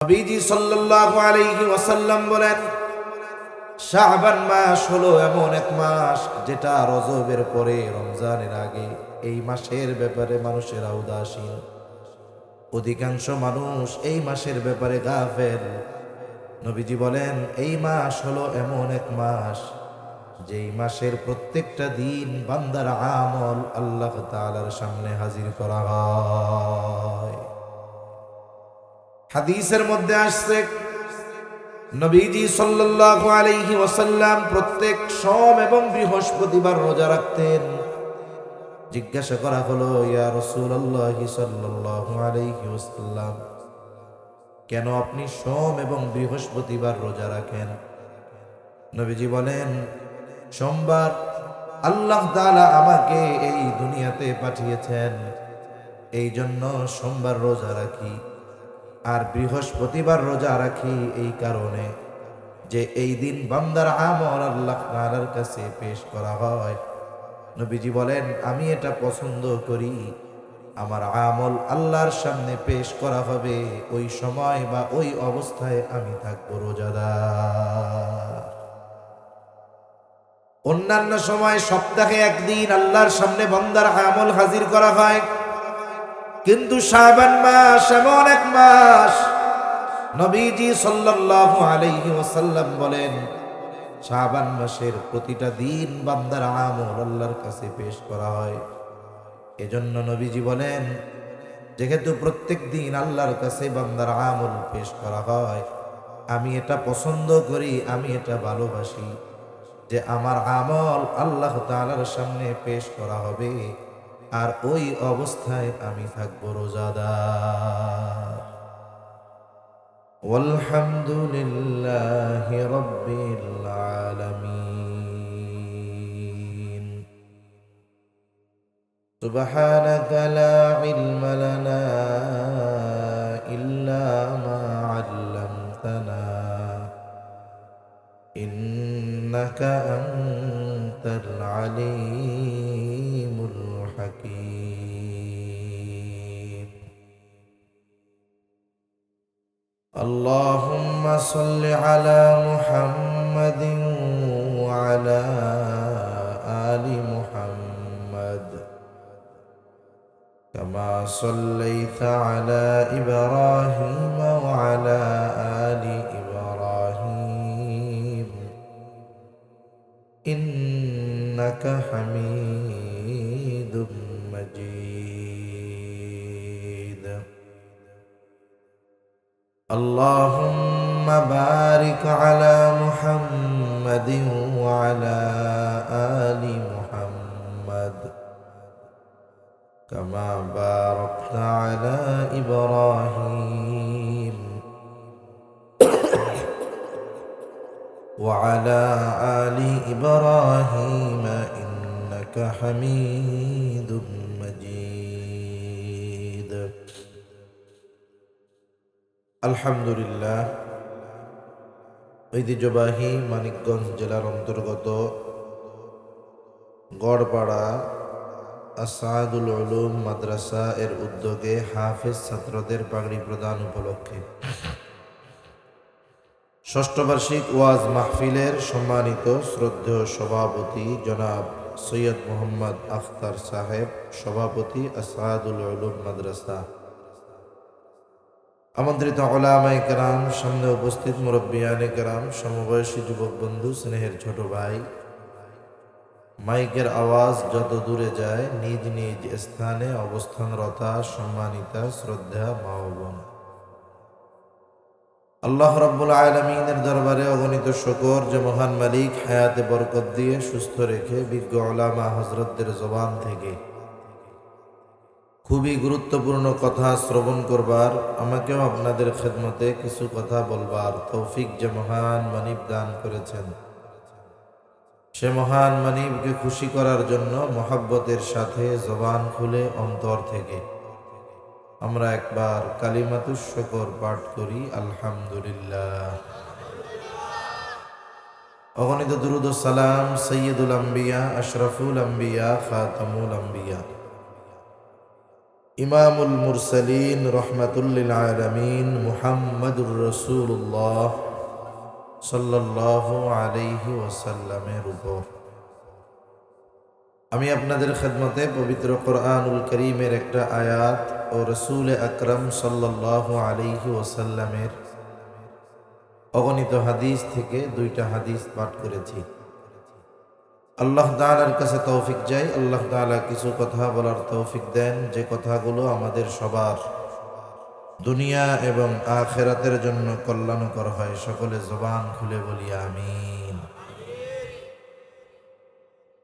নবীজি সাল্লাল্লাহু আলাইহি ওয়াসাল্লাম বলেন, শাবান মাস হলো এমন এক মাস যেটা রজবের পরে রমজানের আগে। এই মাসের ব্যাপারে মানুষেরা উদাসীন। অধিকাংশ মানুষ এই মাসের ব্যাপারে গাফেল। নবীজি বলেন, এই মাস হলো এমন এক মাস যেই মাসের প্রত্যেকটা দিন বান্দার আমল আল্লাহ তাআলার সামনে হাজির করা হয়। হাদিসের মধ্যে আসছে, নবীজি সাল্লাল্লাহু আলাইহি ওয়াসাল্লাম প্রত্যেক সোম এবং বৃহস্পতিবার রোজা রাখতেন। জিজ্ঞাসা করা হলো, ইয়া রাসূলুল্লাহ সাল্লাল্লাহু আলাইহি ওয়াসাল্লাম, কেন আপনি সোম এবং বৃহস্পতিবার রোজা রাখেন? নবীজি বলেন, সোমবার আল্লাহ তাআলা আমাকে এই দুনিয়াতে পাঠিয়েছেন, এই জন্য সোমবার রোজা রাখি। আর বৃহস্পতিবার রোজা রাখি এই কারণে যে এই দিন বান্দার আমল আল্লাহ তাআলার কাছে পেশ করা হয়। নবীজি বলেন, আমি এটা পছন্দ করি, আমার আমল আল্লাহর সামনে পেশ করা হবে, ওই সময় বা ওই অবস্থায় আমি থাকবো রোজাদার। অন্যান্য সময় সপ্তাহে একদিন আল্লাহর সামনে বান্দার আমল হাজির করা হয়, কিন্তু শাবান মাস এমন এক মাস, নবীজি সাল্লাল্লাহু আলাইহি ওয়াসাল্লাম বলেন, শাবান মাসের প্রতিটা দিন বান্দার আমল আল্লাহর কাছে পেশ করা হয়। এজন্য নবীজি বলেন, যেহেতু প্রত্যেক দিন আল্লাহর কাছে বান্দার আমল পেশ করা হয়, আমি এটা পছন্দ করি, আমি এটা ভালোবাসি যে আমার আমল আল্লাহ তাআলার সামনে পেশ করা হবে, আর ওই অবস্থায় আমি থাকবো রোজাদার। ওয়ালহামদুলিল্লাহি রাব্বিল আলামিন। সুবহানাকা লা ইলমা লানা ইল্লা মা আল্লামতানা ইন্নাকা আনতাল আলিমুল হাকীম। আল্লাহুম্মা সাল্লি আলা মুহাম্মাদিন ওয়া আলা আলি মুহাম্মাদ কামা সাল্লাইতা আলা ইব্রাহিম ওয়া আলা আলি ইব্রাহিম ইন্নাকা হামিদুম মাজিদ। اللهم بارك على محمد وعلى آل محمد كما باركت على إبراهيم وعلى آل إبراهيم إنك حميد مجيد। আলহামদুলিল্লাহ, ঐতিহ্যবাহী মানিকগঞ্জ জেলার অন্তর্গত গড়পাড়া আসাদুল উলুম মাদ্রাসা এর উদ্যোগে হাফেজ ছাত্রদের পাগড়ি প্রদান উপলক্ষে ষষ্ঠ বার্ষিক ওয়াজ মাহফিলের সম্মানিত শ্রদ্ধেয় সভাপতি জনাব সৈয়দ মোহাম্মদ আখতার সাহেব, সভাপতি আসাদুল উলুম মাদ্রাসা, আমন্ত্রিত উলামায়ে কেরাম, সামনে উপস্থিত মুরব্বিয়ানে কেরাম, সমবয়সী যুবক বন্ধু, স্নেহের ছোট ভাই, মাইকের আওয়াজ যত দূরে যায় নিজ নিজ স্থানে অবস্থানরতা সম্মানিতা শ্রদ্ধা মা ও বোন, আল্লাহ রাব্বুল আলামিনের দরবারে অগণিত শুকর যে মহান মালিক হায়াতে বরকত দিয়ে সুস্থ রেখে বিজ্ঞ উলামা হযরতদের জবান থেকে খুবই গুরুত্বপূর্ণ কথা শ্রবণ করবার, আমাকেও আপনাদের খেদমতে কিছু কথা বলবার তৌফিক যে মহান মানিব দান করেছেন, সে মহান মানিবকে খুশি করার জন্য মহব্বতের সাথে জবান খুলে অন্তর থেকে আমরা একবার কালিমাতুশ শুকর পাঠ করি, আলহামদুলিল্লাহ। অগণিত দুরূদ ও সালাম সৈয়দুল আম্বিয়া, আশরাফুল আম্বিয়া, খাতামুল আম্বিয়া, ইমামুল মুরসালিন রহমাতুল্লিল আলামিন মুহাম্মদুর রাসূলুল্লাহ সাল্লাল্লাহু আলাইহি ওয়াসাল্লামের উপর আমি আপনাদের খেদমতে পবিত্র কোরআনুল কারীমের একটা আয়াত ও রাসূল আকরাম সাল্লাল্লাহু আলাইহি ওয়াসাল্লামের অগণিত হাদিস থেকে দুইটা হাদিস পাঠ করেছি। আল্লাহ তাআলার কাছে তৌফিক চাই, আল্লাহ তাআলা কিছু কথা বলার তৌফিক দেন যে কথাগুলো আমাদের সবার দুনিয়া এবং আখিরাতের জন্য কল্যাণকর হয়। সকলে জবান খুলে বলি আমিন।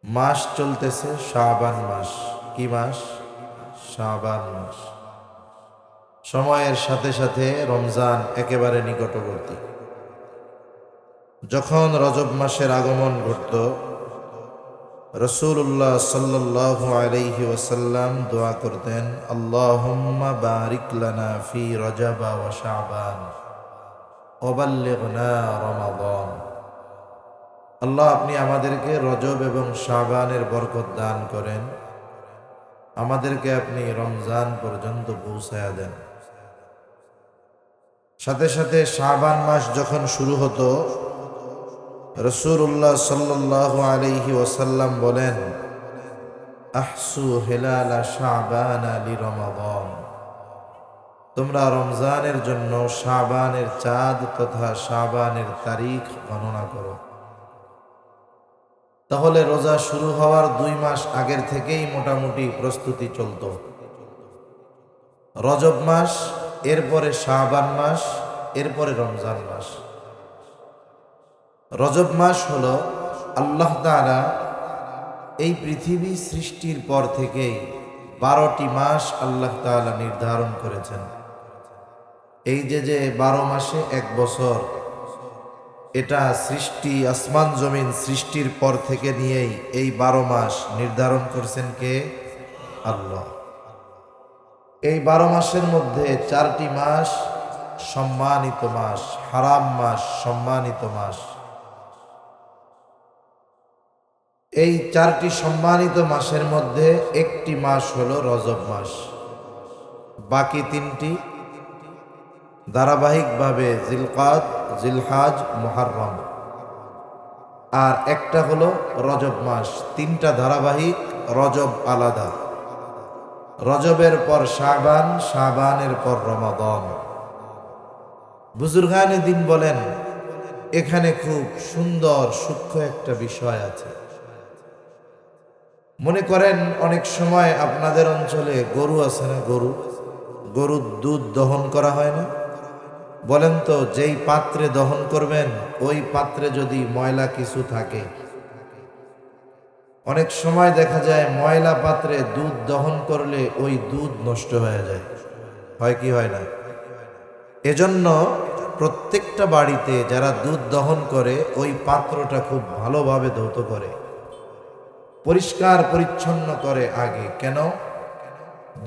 মাস চলতেছে শাবান মাস। কি মাস? শাবান মাস। সময়ের সাথে সাথে রমজান একেবারে নিকটবর্তী। যখন রজব মাসের আগমন ঘটত, রাসূলুল্লাহ সাল্লাল্লাহু আলাইহি ওয়াসাল্লাম দোয়া করতেন, আল্লাহুম্মা বারিক লানা ফি রজব ওয়া শাবান ওয়া বাল্লিগনা রমাদান। আল্লাহ, আপনি আমাদেরকে রজব এবং শাবানের বরকত দান করেন, আমাদেরকে আপনি রমজান পর্যন্ত পৌঁছায়া দেন। সাথে সাথে শাবান মাস যখন শুরু হতো, রাসূলুল্লাহ সাল্লাল্লাহু আলাইহি ওয়াসাল্লাম বলেন, আহসু হিলালা শাবান লিরমাদান। তোমরা রমজানের জন্য শাবানের চাঁদ তথা শাবানের তারিখ গণনা করো। তাহলে রোজা শুরু হওয়ার 2 মাস আগের থেকেই মোটামুটি প্রস্তুতি চলত। রজব মাস, এরপরে শাবান মাস, এরপরে রমজান মাস। রজব মাস হলো আল্লাহ তাআলা এই পৃথিবী সৃষ্টির পর থেকেই 12টি মাস আল্লাহ তাআলা নির্ধারণ করেছেন। এই যে 12 মাসে 1 বছর, এটা সৃষ্টি, আসমান জমিন সৃষ্টির পর থেকে নিয়েই এই 12 মাস নির্ধারণ করছেন কে? আল্লাহ। এই 12 মাসের মধ্যে 4টি মাস সম্মানিত মাস, হারাম মাস, সম্মানিত মাস। এই 4টি সম্মানিত মাসের মধ্যে একটি মাস হলো রজব মাস। বাকি 3টি ধারাবাহিকভাবে জিলকাদ, জিলহাজ, মুহররম, আর একটা হলো রজব মাস। 3টা ধারাবাহিক, রজব আলাদা। রজবের পর শাবান, শাবানের পর রমাদান। বুজুর্গানে দিন বলেন, এখানে খুব সুন্দর সূক্ষ্ম একটা বিষয় আছে। মনে করেন অনেক সময় আপনাদের অঞ্চলে গরু আছে না? গরুর দুধ দহন করা হয় না? বলেন তো, যেই পাত্রে দহন করবেন ওই পাত্রে যদি ময়লা কিছু থাকে, অনেক সময় দেখা যায় ময়লা পাত্রে দুধ দহন করলে ওই দুধ নষ্ট হয়ে যায়। হয় কি হয় না? এজন্য প্রত্যেকটা বাড়িতে যারা দুধ দহন করে ওই পাত্রটা খুব ভালোভাবে ধৌত করে, পরিষ্কার পরিচ্ছন্ন করে আগে। কেন?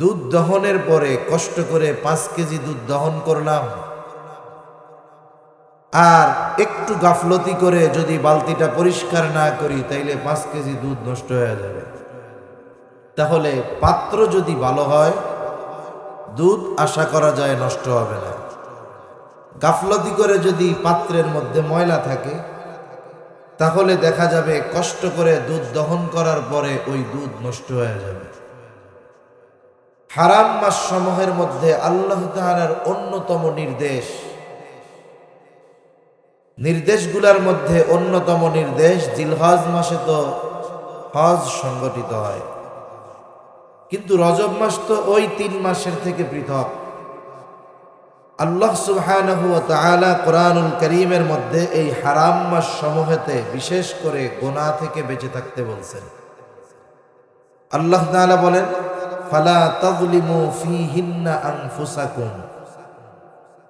দুধ দহনের পরে কষ্ট করে 5 কেজি দুধ দহন করলাম, আর একটু গাফলতি করে যদি বালতিটা পরিষ্কার না করি তাইলে 5 কেজি দুধ নষ্ট হয়ে যাবে। তাহলে পাত্র যদি ভালো হয়, দুধ আশা করা যায় নষ্ট হবে না। গাফলতি করে যদি পাত্রের মধ্যে ময়লা থাকে, তাহলে দেখা যাবে কষ্ট করে দুধ দহন করার পরে ওই দুধ নষ্ট হয়ে যাবে। হারাম মাস সমূহের মধ্যে আল্লাহ তাআলার অন্যতম নির্দেশগুলোর মধ্যে অন্যতম নির্দেশ, জিলহজ মাসে তো হজ সংগঠিত হয়, কিন্তু রজব মাস তো ওই 3 মাসের থেকে পৃথক। আল্লাহ সুবহানাহু ওয়া তাআলা কোরআনুল কারীমের মধ্যে এই হারাম মাস সমূহেতে বিশেষ করে গুনাহ থেকে বেঁচে থাকতে বলছেন। আল্লাহ তাআলা বলেন, ফালা তাযলিমু ফীহিন্না আনফুসাকুম।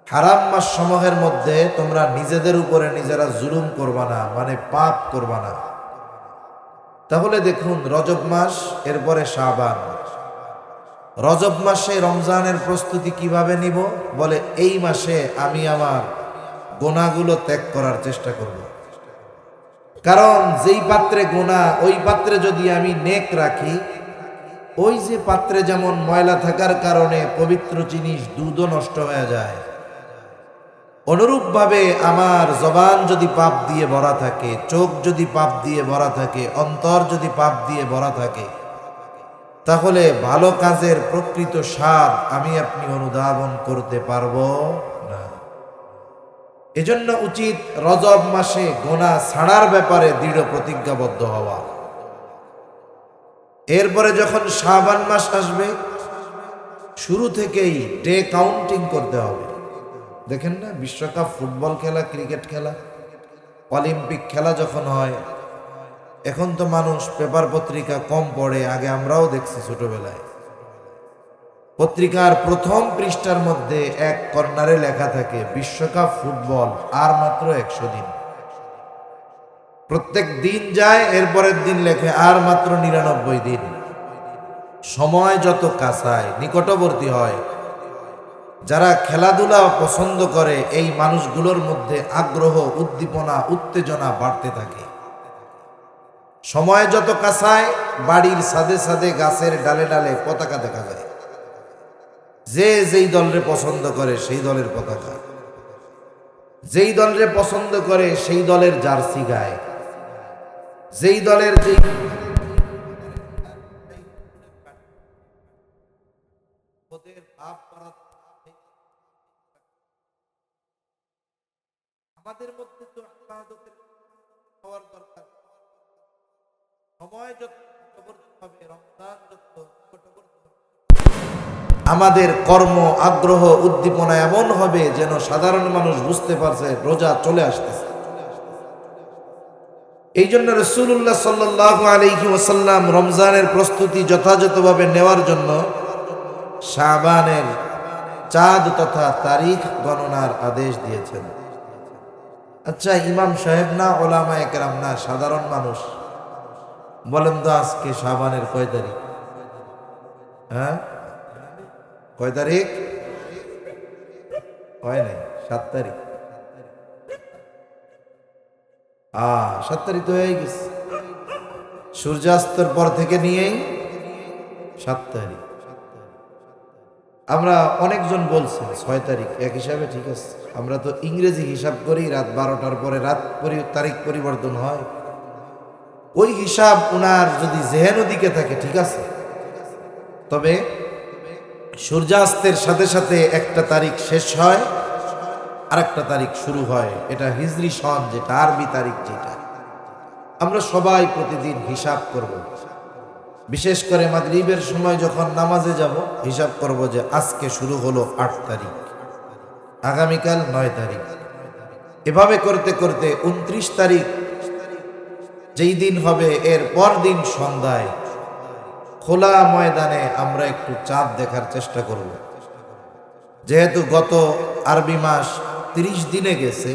হারাম মাস সমূহের মধ্যে তোমরা নিজেদের উপরে নিজেরা জুলুম করবা না, মানে পাপ করবা না। তাহলে দেখুন, রজব মাস, এরপরে শাবান। রজব মাসে রমজানের প্রস্তুতি কিভাবে নিব? বলে, এই মাসে আমি আমার গুনাহগুলো ত্যাগ করার চেষ্টা করব। কারণ যেই পাত্রে গুনাহ, ওই পাত্রে যদি আমি নেক রাখি ওই যে পাত্রে যেমন ময়লা থাকার কারণে পবিত্র জিনিস দুধও নষ্ট হয়ে যায়, অনুরূপভাবে আমার জবান যদি পাপ দিয়ে ভরা থাকে, চোখ যদি পাপ দিয়ে ভরা থাকে, অন্তর যদি পাপ দিয়ে ভরা থাকে, তাহলে ভালো কাজের প্রকৃত স্বাদ আমি আপনি অনুধাবন করতে পারবো না। এজন্য উচিত রজব মাসে গোনা ছাড়ার ব্যাপারে দৃঢ় প্রতিজ্ঞাবদ্ধ হওয়া। এরপরে যখন শাবান মাস আসবে, শুরু থেকেই ডে কাউন্টিং করতে হবে। দেখেন না, বিশ্বকাপ ফুটবল খেলা, ক্রিকেট খেলা, অলিম্পিক খেলা যখন হয়, এখন তো মানুষ পেপার পত্রিকা কম পড়ে, আগে আমরাও দেখছি ছোটবেলায়। পত্রিকার প্রথম পৃষ্ঠার মধ্যে এক কর্নারে লেখা থাকে বিশ্বকাপ ফুটবল আর মাত্র 100 দিন। প্রত্যেক দিন যায়, এরপরের দিন লেখে আর মাত্র 99 দিন। সময় যত কাছায় নিকটবর্তী হয়, যারা খেলাধুলা পছন্দ করে এই মানুষগুলোর মধ্যে আগ্রহ, উদ্দীপনা, উত্তেজনা বাড়তে থাকে। সময় যত কাছায়, বাড়ির ছাদে ছাদে, গাছের ডালে ডালে পতাকা দেখা যায়। যে যেই দলরে পছন্দ করে সেই দলের পতাকা, যেই দলরে পছন্দ করে সেই দলের জার্সি গায়, যেই দলের যেই আমাদের মধ্যে তো ইবাদতের হওয়ার দরকার। সময় যত হবে, রমজান যত আমাদের কর্ম, আগ্রহ, উদ্দীপনা এমন হবে যেন সাধারণ মানুষ বুঝতে পারছে রোজা চলে আসতেছে। এই জন্য রাসূলুল্লাহ সাল্লাল্লাহু আলাইহি ওয়াসাল্লাম রমজানের প্রস্তুতি যথাযথভাবে নেওয়ার জন্য শাবানের চাঁদ তথা তারিখ গণনার আদেশ দিয়েছেন। আচ্ছা, ইমাম সাহেব না, ওলামায়ে কেরাম না, সাধারণ মানুষ, বলেন তো আজকে শাবানের কয় তারিখ? হ্যাঁ, কয় তারিখ? হয় নাই, 7 তারিখ। 7 তারিখ তো হয়ে গেছে। সূর্যাস্তের পর থেকে নিয়েই 7 তারিখ। আমরা অনেকজন বলছেন 6 তারিখ, এক হিসাবে ঠিক আছে। আমরা তো ইংরেজি হিসাব করি, রাত 12টার পরে তারিখ পরিবর্তন হয়। ওই হিসাব উনার যদি জেহেন দিকে থাকে ঠিক আছে, তবে সূর্যাস্তের সাথে সাথে একটা তারিখ শেষ হয়, আর একটা তারিখ শুরু হয়। এটা হিজরি সন, যেটা আরবি তারিখ, যেটা আমরা সবাই প্রতিদিন হিসাব করব। বিশেষ করে মাগরিবের সময় যখন নামাজে যাব, হিসাব করব যে আজকে শুরু হলো 8 তারিখ, আগামীকাল 9 তারিখ। এভাবে করতে করতে 29 তারিখ যেই দিন হবে, এর পর দিন সন্ধ্যায় খোলা ময়দানে আমরা একটু চাঁদ দেখার চেষ্টা করব। যেহেতু গত আরবি মাস 30 দিনে গেছে,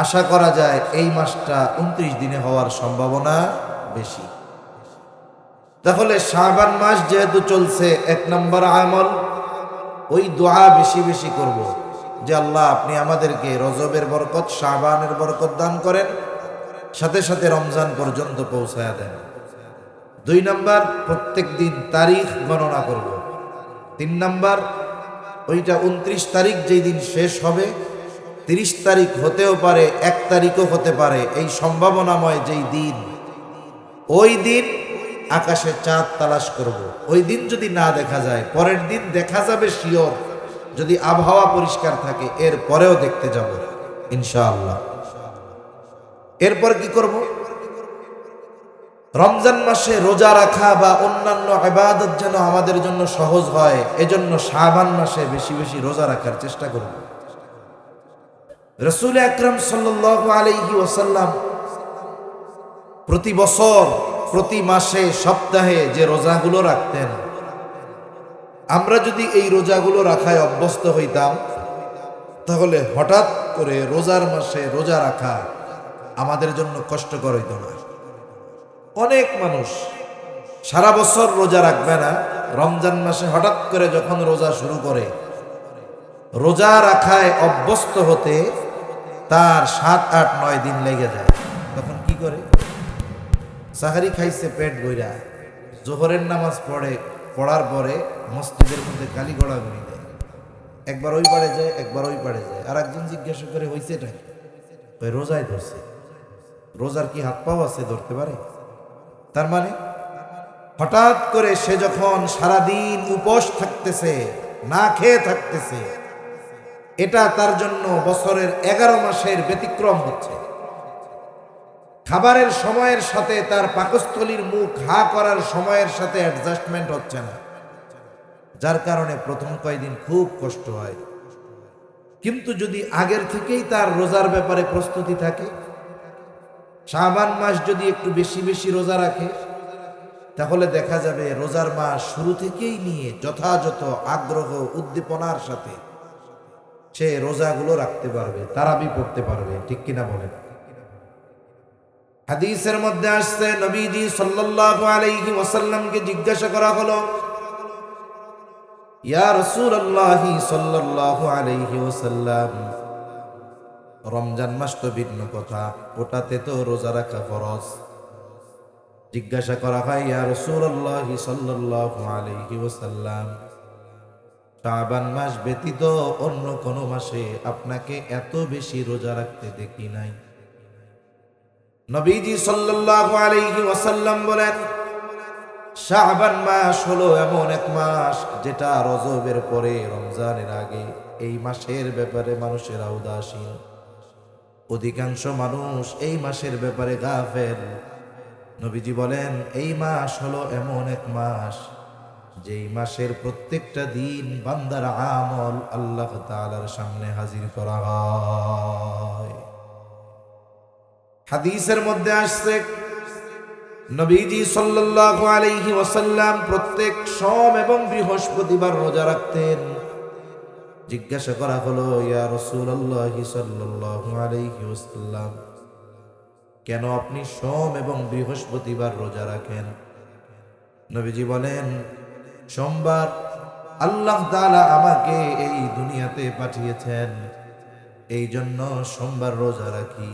আশা করা যায় এই মাসটা 29 দিনে হওয়ার সম্ভাবনা বেশি। তাহলে শাবান মাস যেহেতু চলছে, 1 নম্বর আমল ওই দোয়া বেশি বেশি করব যে আল্লাহ আপনি আমাদেরকে রজবের বরকত, শাবানের বরকত দান করেন, সাথে সাথে রমজান পর্যন্ত পৌঁছায়া দেন। 2 নম্বর, প্রত্যেক দিন তারিখ গণনা করব। 3 নম্বর, ওইটা 29 তারিখ যেই দিন শেষ হবে, 30 তারিখ হতেও পারে, 1 তারিখও হতে পারে, এই সম্ভাবনাময় যেই দিন, ওই দিন আকাশে চাঁদ তালাশ করব। ওই দিন যদি না দেখা যায়, পরের দিন দেখা যাবে শিওর, যদি আবহাওয়া পরিষ্কার থাকে, এর পরেও দেখতে যাব ইনশাআল্লাহ। এরপর কি করব? রমজান মাসে রোজা রাখা বা অন্যান্য ইবাদত যেন আমাদের জন্য সহজ হয়, এজন্য শাবান মাসে বেশি বেশি রোজা রাখার চেষ্টা করব। রাসূল আকরাম সাল্লাল্লাহু আলাইহি ওয়াসাল্লাম প্রতি বছর, প্রতি মাসে, সপ্তাহে যে রোজাগুলো রাখতেন, আমরা যদি এই রোজাগুলো রাখায় অভ্যস্ত হইতাম, তাহলে হঠাৎ করে রোজার মাসে রোজা রাখা আমাদের জন্য কষ্টকর হইত না। অনেক মানুষ সারা বছর রোজা রাখবে না, রমজান মাসে হঠাৎ করে যখন রোজা শুরু করে, রোজা রাখায় অভ্যস্ত হতে তার 7, 8, 9 দিন লেগে যায়। তখন কি করে? সাহারি খাইছে পেট ভইরা, জোহরের নামাজ পড়ার পরে মসজিদের মধ্যে কালি গড়াগড়ি দেয়, একবার ওই পারে যায় একবার ওই পারে যায়। আর একজন জিজ্ঞাসা করে হয়েছে এটা কি? ওই রোজায় ধরছে। রোজার কি হাত পাও আছে, ধরতে পারে? তার মানে হঠাৎ করে সে যখন সারাদিন উপোস থাকতেছে, না খেয়ে থাকতেছে, এটা তার জন্য বছরের 11 মাসের ব্যতিক্রম হচ্ছে। খাবারের সময়ের সাথে তার পাকস্থলীর মুখ হা করার সময়ের সাথে অ্যাডজাস্টমেন্ট হচ্ছে না, যার কারণে প্রথম কয়েকদিন খুব কষ্ট হয়। কিন্তু যদি আগের থেকেই তার রোজার ব্যাপারে প্রস্তুতি থাকে, শাবান মাস যদি একটু বেশি বেশি রোজা রাখে, তাহলে দেখা যাবে রোজার মাস শুরু থেকেই নিয়ে যথাযথ আগ্রহ উদ্দীপনার সাথে সে রোজাগুলো রাখতে পারবে, তারাবি পড়তে পারবে। ঠিক কিনা বলেন? হাদিসের মধ্যে আসছে, নবীজি সাল্লাল্লাহু আলাইহি ওয়াসাল্লামকে জিজ্ঞাসা করা হলো, ইয়া রাসূলুল্লাহ সাল্লাল্লাহু আলাইহি ওয়াসাল্লাম, রমজান মাস তো ভিন্ন কথা, ওটাতে তো রোজা রাখা ফরজ। জিজ্ঞাসা করা হয়, ইয়া রাসূলুল্লাহ সাল্লাল্লাহু আলাইহি ওয়াসাল্লাম, শাবান মাস ব্যতীত অন্য কোন মাসে আপনাকে এত বেশি রোজা রাখতে দেখি নাই। নবীজি সাল্লাল্লাহু আলাইহি ওয়াসাল্লাম বলেন, শাবান মাস হলো এমন এক মাস যেটা রজবের পরে রমজানের আগে। এই মাসের ব্যাপারে মানুষেরা উদাসীন, অধিকাংশ মানুষ এই মাসের ব্যাপারে গাফেল। নবীজি বলেন, এই মাস হলো এমন এক মাস যেই মাসের প্রত্যেকটা দিন বান্দার আমল আল্লাহ তাআলার সামনে হাজির করা হয়। হাদিসের মধ্যে আসছে, নবীজি সাল্লাল্লাহু আলাইহি ওয়াসাল্লাম প্রত্যেক সোম এবং বৃহস্পতিবার রোজা রাখতেন। জিজ্ঞাসা করা হলো, ইয়া রাসূলুল্লাহ সাল্লাল্লাহু আলাইহি ওয়াসাল্লাম, কেন আপনি সোম এবং বৃহস্পতিবার রোজা রাখেন? নবীজি বলেন, সোমবার আল্লাহ তাআলা আমাকে এই দুনিয়াতে পাঠিয়েছেন, এই জন্য সোমবার রোজা রাখি।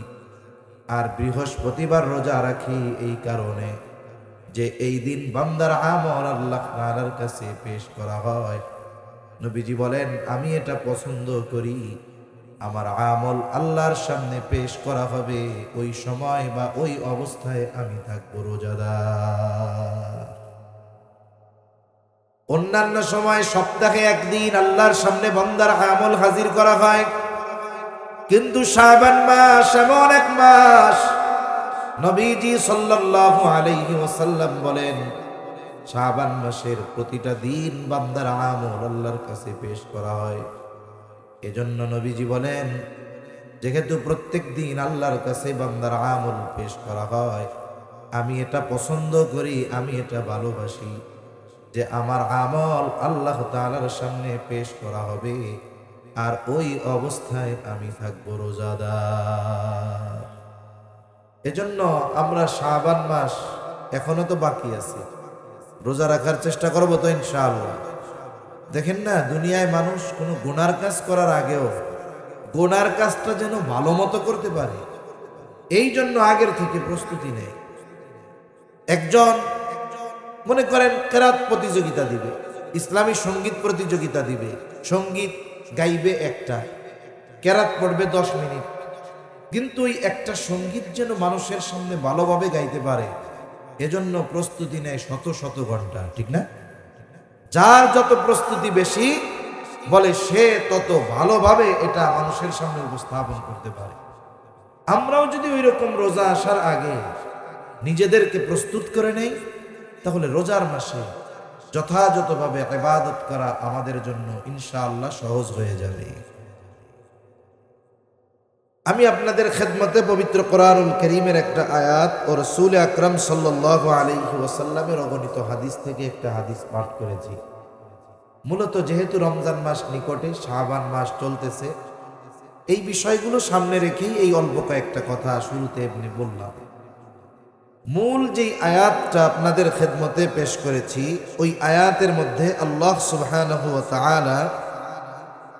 আর বৃহস্পতিবার রোজা রাখি এই কারণে যে এই দিন বান্দার আমল আল্লাহ তাআলার কাছে পেশ করা হয়। নবীজি বলেন, আমি এটা পছন্দ করি, আমার আমল আল্লাহর সামনে পেশ করা হবে, ওই সময় বা ওই অবস্থায় আমি থাকবো রোজাদার। অন্যান্য সময় সপ্তাহে একদিন আল্লাহর সামনে বান্দার আমল হাজির করা হয়, কিন্তু শাবান মাস এমন এক মাস, নবীজি সাল্লাল্লাহু আলাইহি ওয়াসাল্লাম বলেন, শাবান মাসের প্রতিটা দিন বান্দার আমল আল্লাহর কাছে পেশ করা হয়। এজন্য নবীজি বলেন, যেহেতু প্রত্যেক দিন আল্লাহর কাছে বান্দার আমল পেশ করা হয়, আমি এটা পছন্দ করি, আমি এটা ভালোবাসি যে আমার আমল আল্লাহ তাআলার সামনে পেশ করা হবে, আর ওই অবস্থায় আমি থাকবো রোজাদার। এজন্য আমরা শাবান মাস এখনো তো বাকি আছে, রোজা রাখার চেষ্টা করব তো ইনশাআল্লাহ। দেখেন না, দুনিয়ায় মানুষ কোনো গুনার কাজ করার আগেও গুনার কাজটা যেন ভালো মতো করতে পারে, এই জন্য আগের থেকে প্রস্তুতি নেয়। একজন মনে করেন কেরাত প্রতিযোগিতা দিবে, ইসলামী সঙ্গীত প্রতিযোগিতা দিবে, সঙ্গীত গাইবে একটা, কেরাত পড়বে 10 মিনিট, কিন্তু ওই একটা সঙ্গীত যেন মানুষের সামনে ভালোভাবে গাইতে পারে, এজন্য প্রস্তুতি নেয় শত শত ঘন্টা। ঠিক না? যার যত প্রস্তুতি বেশি বলে সে তত ভালোভাবে এটা মানুষের সামনে উপস্থাপন করতে পারে। আমরাও যদি ওই রকম রোজা আসার আগে নিজেদেরকে প্রস্তুত করে নেই, তাহলে রোজার মাসে যথাযথভাবে ইবাদত করা আমাদের জন্য ইনশাআল্লাহ সহজ হয়ে যাবে। আমি আপনাদের খেদমতে পবিত্র কোরআনুল কারীমের একটা আয়াত ও রাসূল আকরাম সাল্লাল্লাহু আলাইহি ওয়াসাল্লামের অগণিত হাদিস থেকে একটা হাদিস পাঠ করেছি। মূলত যেহেতু রমজান মাস নিকটে, শাবান মাস চলতেছে, এই বিষয়গুলো সামনে রেখেই এই অল্প কয়েকটা কথা শুরুতে এমনি বললাম। মূল যেই আয়াতটা আপনাদের খেদমতে পেশ করেছি, ওই আয়াতের মধ্যে আল্লাহ সুবহানাহু ওয়া তাআলা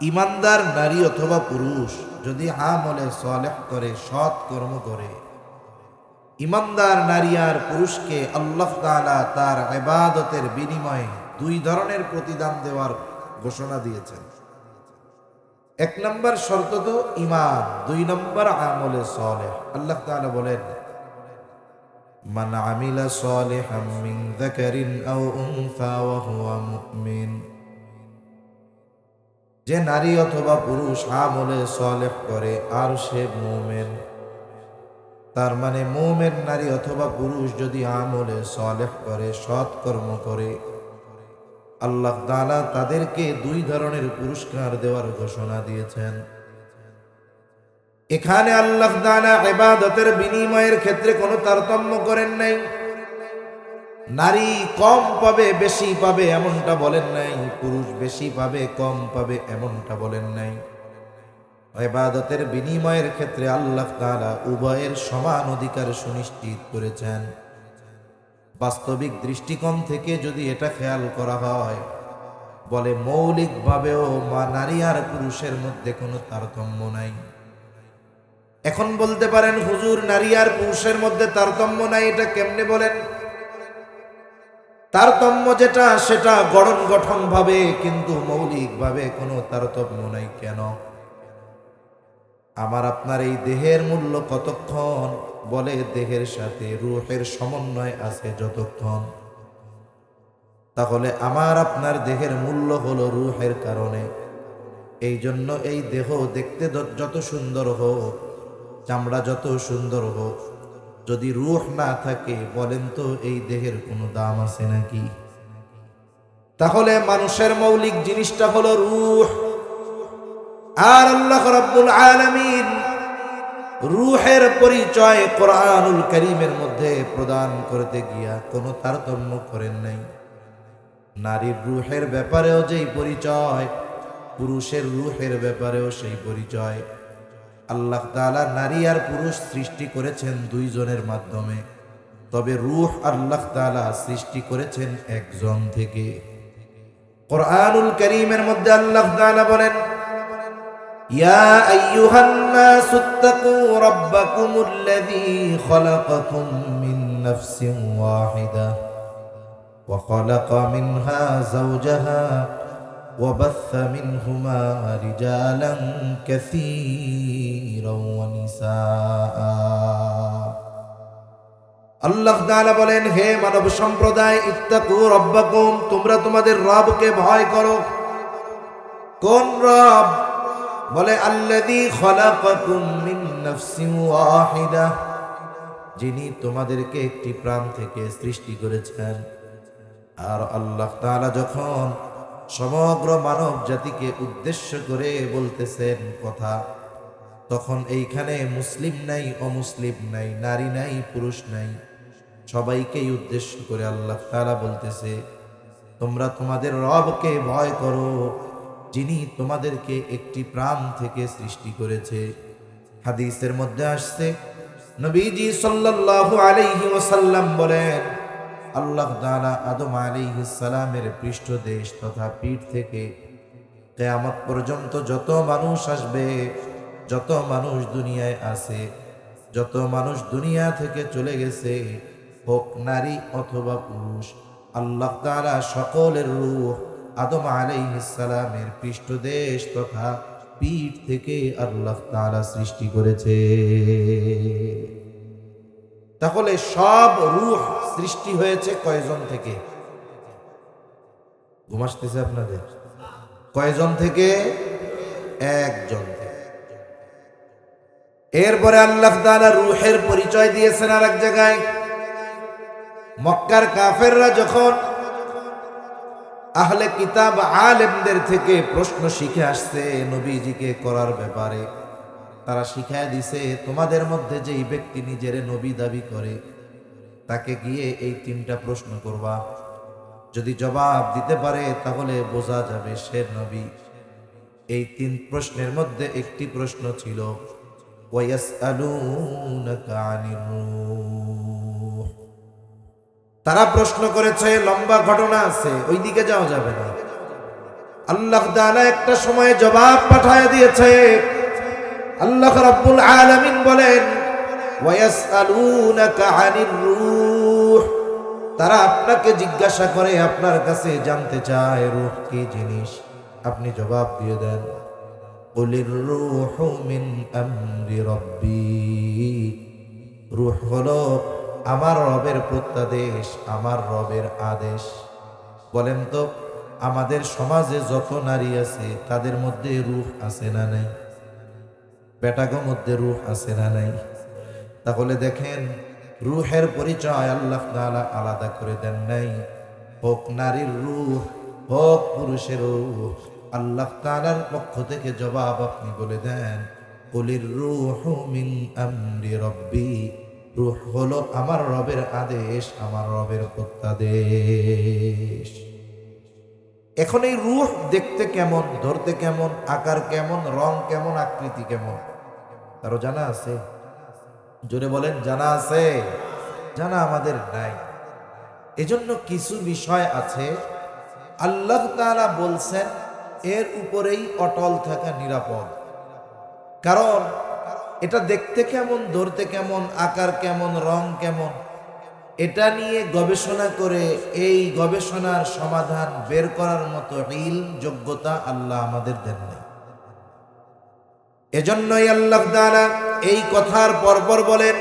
ইমানদার নারী অথবা পুরুষ যদি আমলে সালেহ করে, সৎ কর্ম করে, ইমানদার নারী আর পুরুষকে আল্লাহ তাআলা তার ইবাদতের বিনিময়ে দুই ধরনের প্রতিদান দেওয়ার ঘোষণা দিয়েছেন। এক নম্বর শর্ত তো ঈমান, দুই নম্বর আমলে সালেহ। আল্লাহ তাআলা বলেন, মান আমিলা সালিহাম মিন যাকারিন আও উনসা ওয়া হুয়া মুমিন, যে নারী অথবা পুরুষ আমলে সালেহ করে আর সে মুমিন। তার মানে মুমিন নারী অথবা পুরুষ যদি আমলে সালেহ করে, সৎ কর্ম করে, আল্লাহ তাআলা তাদেরকে দুই ধরনের পুরস্কার দেওয়ার ঘোষণা দিয়েছেন। এখানে আল্লাহ তাআলা ইবাদতের বিনিময়ের ক্ষেত্রে কোনো তারতম্য করেন নাই। নারী কম পাবে বেশি পাবে এমনটা বলেন নাই, পুরুষ বেশি পাবে কম পাবে এমনটা বলেন নাই। ইবাদতের বিনিময়ের ক্ষেত্রে আল্লাহ তাআলা উভয়ের সমান অধিকার সুনিশ্চিত করেছেন। বাস্তবিক দৃষ্টিকোণ থেকে যদি এটা খেয়াল করা হয়, বলে মৌলিকভাবেও নারী আর পুরুষের মধ্যে কোনো তারতম্য নাই। এখন বলতে পারেন, হুজুর নারী আর পুরুষের মধ্যে তারতম্য নাই, এটা কেমনে বলেন? তারতম্য যেটা সেটা গঠন ভাবে, কিন্তু মৌলিকভাবে কোনো তারতম্য নাই। কেন? আমার আপনার এই দেহের মূল্য কতক্ষণ? বলে দেহের সাথে রূহের সমন্বয় আছে যতক্ষণ। তাহলে আমার আপনার দেহের মূল্য হলো রূহের কারণে। এই জন্য এই দেহ দেখতে যত সুন্দর হোক, চামড়া যত সুন্দর হোক, যদি রূহ না থাকে, বলেন তো এই দেহের কোনো দাম আছে নাকি? তাহলে মানুষের মৌলিক জিনিসটা হলো রূহ। আর আল্লাহ রাব্বুল আলামিন রূহের পরিচয় কোরআনুল কারীমের মধ্যে প্রদান করতে গিয়া কোনো তারতম্য করেন নাই। নারীর রূহের ব্যাপারেও যেই পরিচয়, পুরুষের রূহের ব্যাপারেও সেই পরিচয়। আল্লাহ তাআলা নারী আর পুরুষ সৃষ্টি করেছেন দুইজনের মাধ্যমে, তবে রূহ আল্লাহ তাআলা সৃষ্টি করেছেন একজন থেকে। কোরআনুল কারীমের মধ্যে আল্লাহ তাআলা বলেন, ইয়া আইয়ুহান নাসুত্তাকু রাব্বাকুমুল্লাযী খালাকাকুম মিন নাফসিন ওয়াহিদা ওয়া খালাকা মিনহা যাওজাহা وبث منهما رجالا كثيرا ونساء। আল্লাহ তাআলা বলেন, হে মানব সম্প্রদায়, ইত্তাকু রাব্বাকুম, তোমরা তোমাদের রবকে ভয় করো। কোন রব? বলে আল্লাযী খালাকাকুম মিন নাফসিন ওয়াহিদা, যিনি তোমাদেরকে একটি প্রাণ থেকে সৃষ্টি করেছেন। আর আল্লাহ তাআলা যখন সমগ্র মানব জাতিকে উদ্দেশ্য করে বলতেছেন কথা, তখন এইখানে মুসলিম নাই, অমুসলিম নাই, নারী নাই, পুরুষ নাই, সবাইকেই উদ্দেশ্য করে আল্লাহ তাআলা বলতেছে, তোমরা তোমাদের রবকে ভয় করো, যিনি তোমাদেরকে একটি প্রাণ থেকে সৃষ্টি করেছে। হাদিসের মধ্যে আসছে, নবীজি সাল্লাল্লাহু আলাইহি ওয়াসাল্লাম বলেন, আল্লাহ তাআলা আদম আলাইহিস সালামের পৃষ্ঠদেশ তথা পিঠ থেকে কিয়ামত পর্যন্ত যত মানুষ আসবে, যত মানুষ দুনিয়ায় আছে, যত মানুষ দুনিয়া থেকে চলে গেছে, হোক নারী অথবা পুরুষ, আল্লাহ তাআলা সকলের রূহ আদম আলাইহিস সালামের পৃষ্ঠদেশ তথা পিঠ থেকে আল্লাহ তাআলা সৃষ্টি করেছে। তাহলে সব রূহ সৃষ্টি হয়েছে কয়জন থেকে? ঘুম আসতেছে আপনাদের? কয়জন থেকে? একজন থেকে। এরপরে আল্লাহ তাআলা রূহের পরিচয় দিয়েছেন আর এক জায়গায়। মক্কার কাফেররা যখন আহলে কিতাব আলেমদের থেকে প্রশ্ন শিখে আসছে নবীজিকে করার ব্যাপারে, তারা শিখায় দিছে, তোমাদের মধ্যে যেই ব্যক্তি নিজের নবী দাবি করে, তাকে গিয়ে এই তিনটা প্রশ্ন করবা। যদি জবাব দিতে পারে তাহলে বোঝা যাবে সে নবী। এই তিন প্রশ্নের মধ্যে একটি প্রশ্ন ছিল, ওয়ায়াসআলুনাকা আনির রূহ। তারা প্রশ্ন করেছে, লম্বা ঘটনা আছে, ওই দিকে যাওয়া যাবে না। আল্লাহ তাআলা একটা সময়ে জবাব পাঠায় দিয়েছে। আল্লাহ রাব্বুল আলামিন বলেন, ওয়ায়াসআলুনাকা আনির রূহ, তারা আপনাকে জিজ্ঞাসা করে, আপনার কাছে জানতে চায় রূহ কি জিনিস। আপনি জবাব দিয়ে দেন, কুলির রূহু মিন আমরি রাব্বি, রূহ হলো আমার রবের প্রত্যাদেশ, আমার রবের আদেশ। বলেন তো, আমাদের সমাজে যত নারী আছে তাদের মধ্যে রূহ আছে না নাই? বেটাগো মধ্যে রূহ আছে না নাই? তাহলে দেখেন, রূহের পরিচয় আল্লাহ তাআলা আলাদা করে দেন নাই। হোক নারীর রূহ, হোক পুরুষের রূহ, আল্লাহ তাআলার পক্ষ থেকে জবাব আপনি বলে দেন, কুলির রূহু মিন আমরি রাব্বি, রূহ হলো আমার রবের আদেশ, আমার রবের প্রত্যাদেশ। এখন এই রূহ দেখতে কেমন, ধরতে কেমন, আকার কেমন, রং কেমন, আকৃতি কেমন, কারো জানা আছে? জোরে বলেন, জানা আছে? জানা আমাদের নাই। এজন্য কিছু বিষয় আছে আল্লাহ তাআলা বলছেন এর উপরেই অটল থাকা নিরাপদ। কারণ এটা দেখতে কেমন, ধরতে কেমন, আকার কেমন, রং কেমন, এটা নিয়ে গবেষণা করে এই গবেষণার সমাধান বের করার মতো ইলম, যোগ্যতা আল্লাহ আমাদের দেন নাই। এজন্যই আল্লাহ তাআলা এই কথার পরপর বলেন,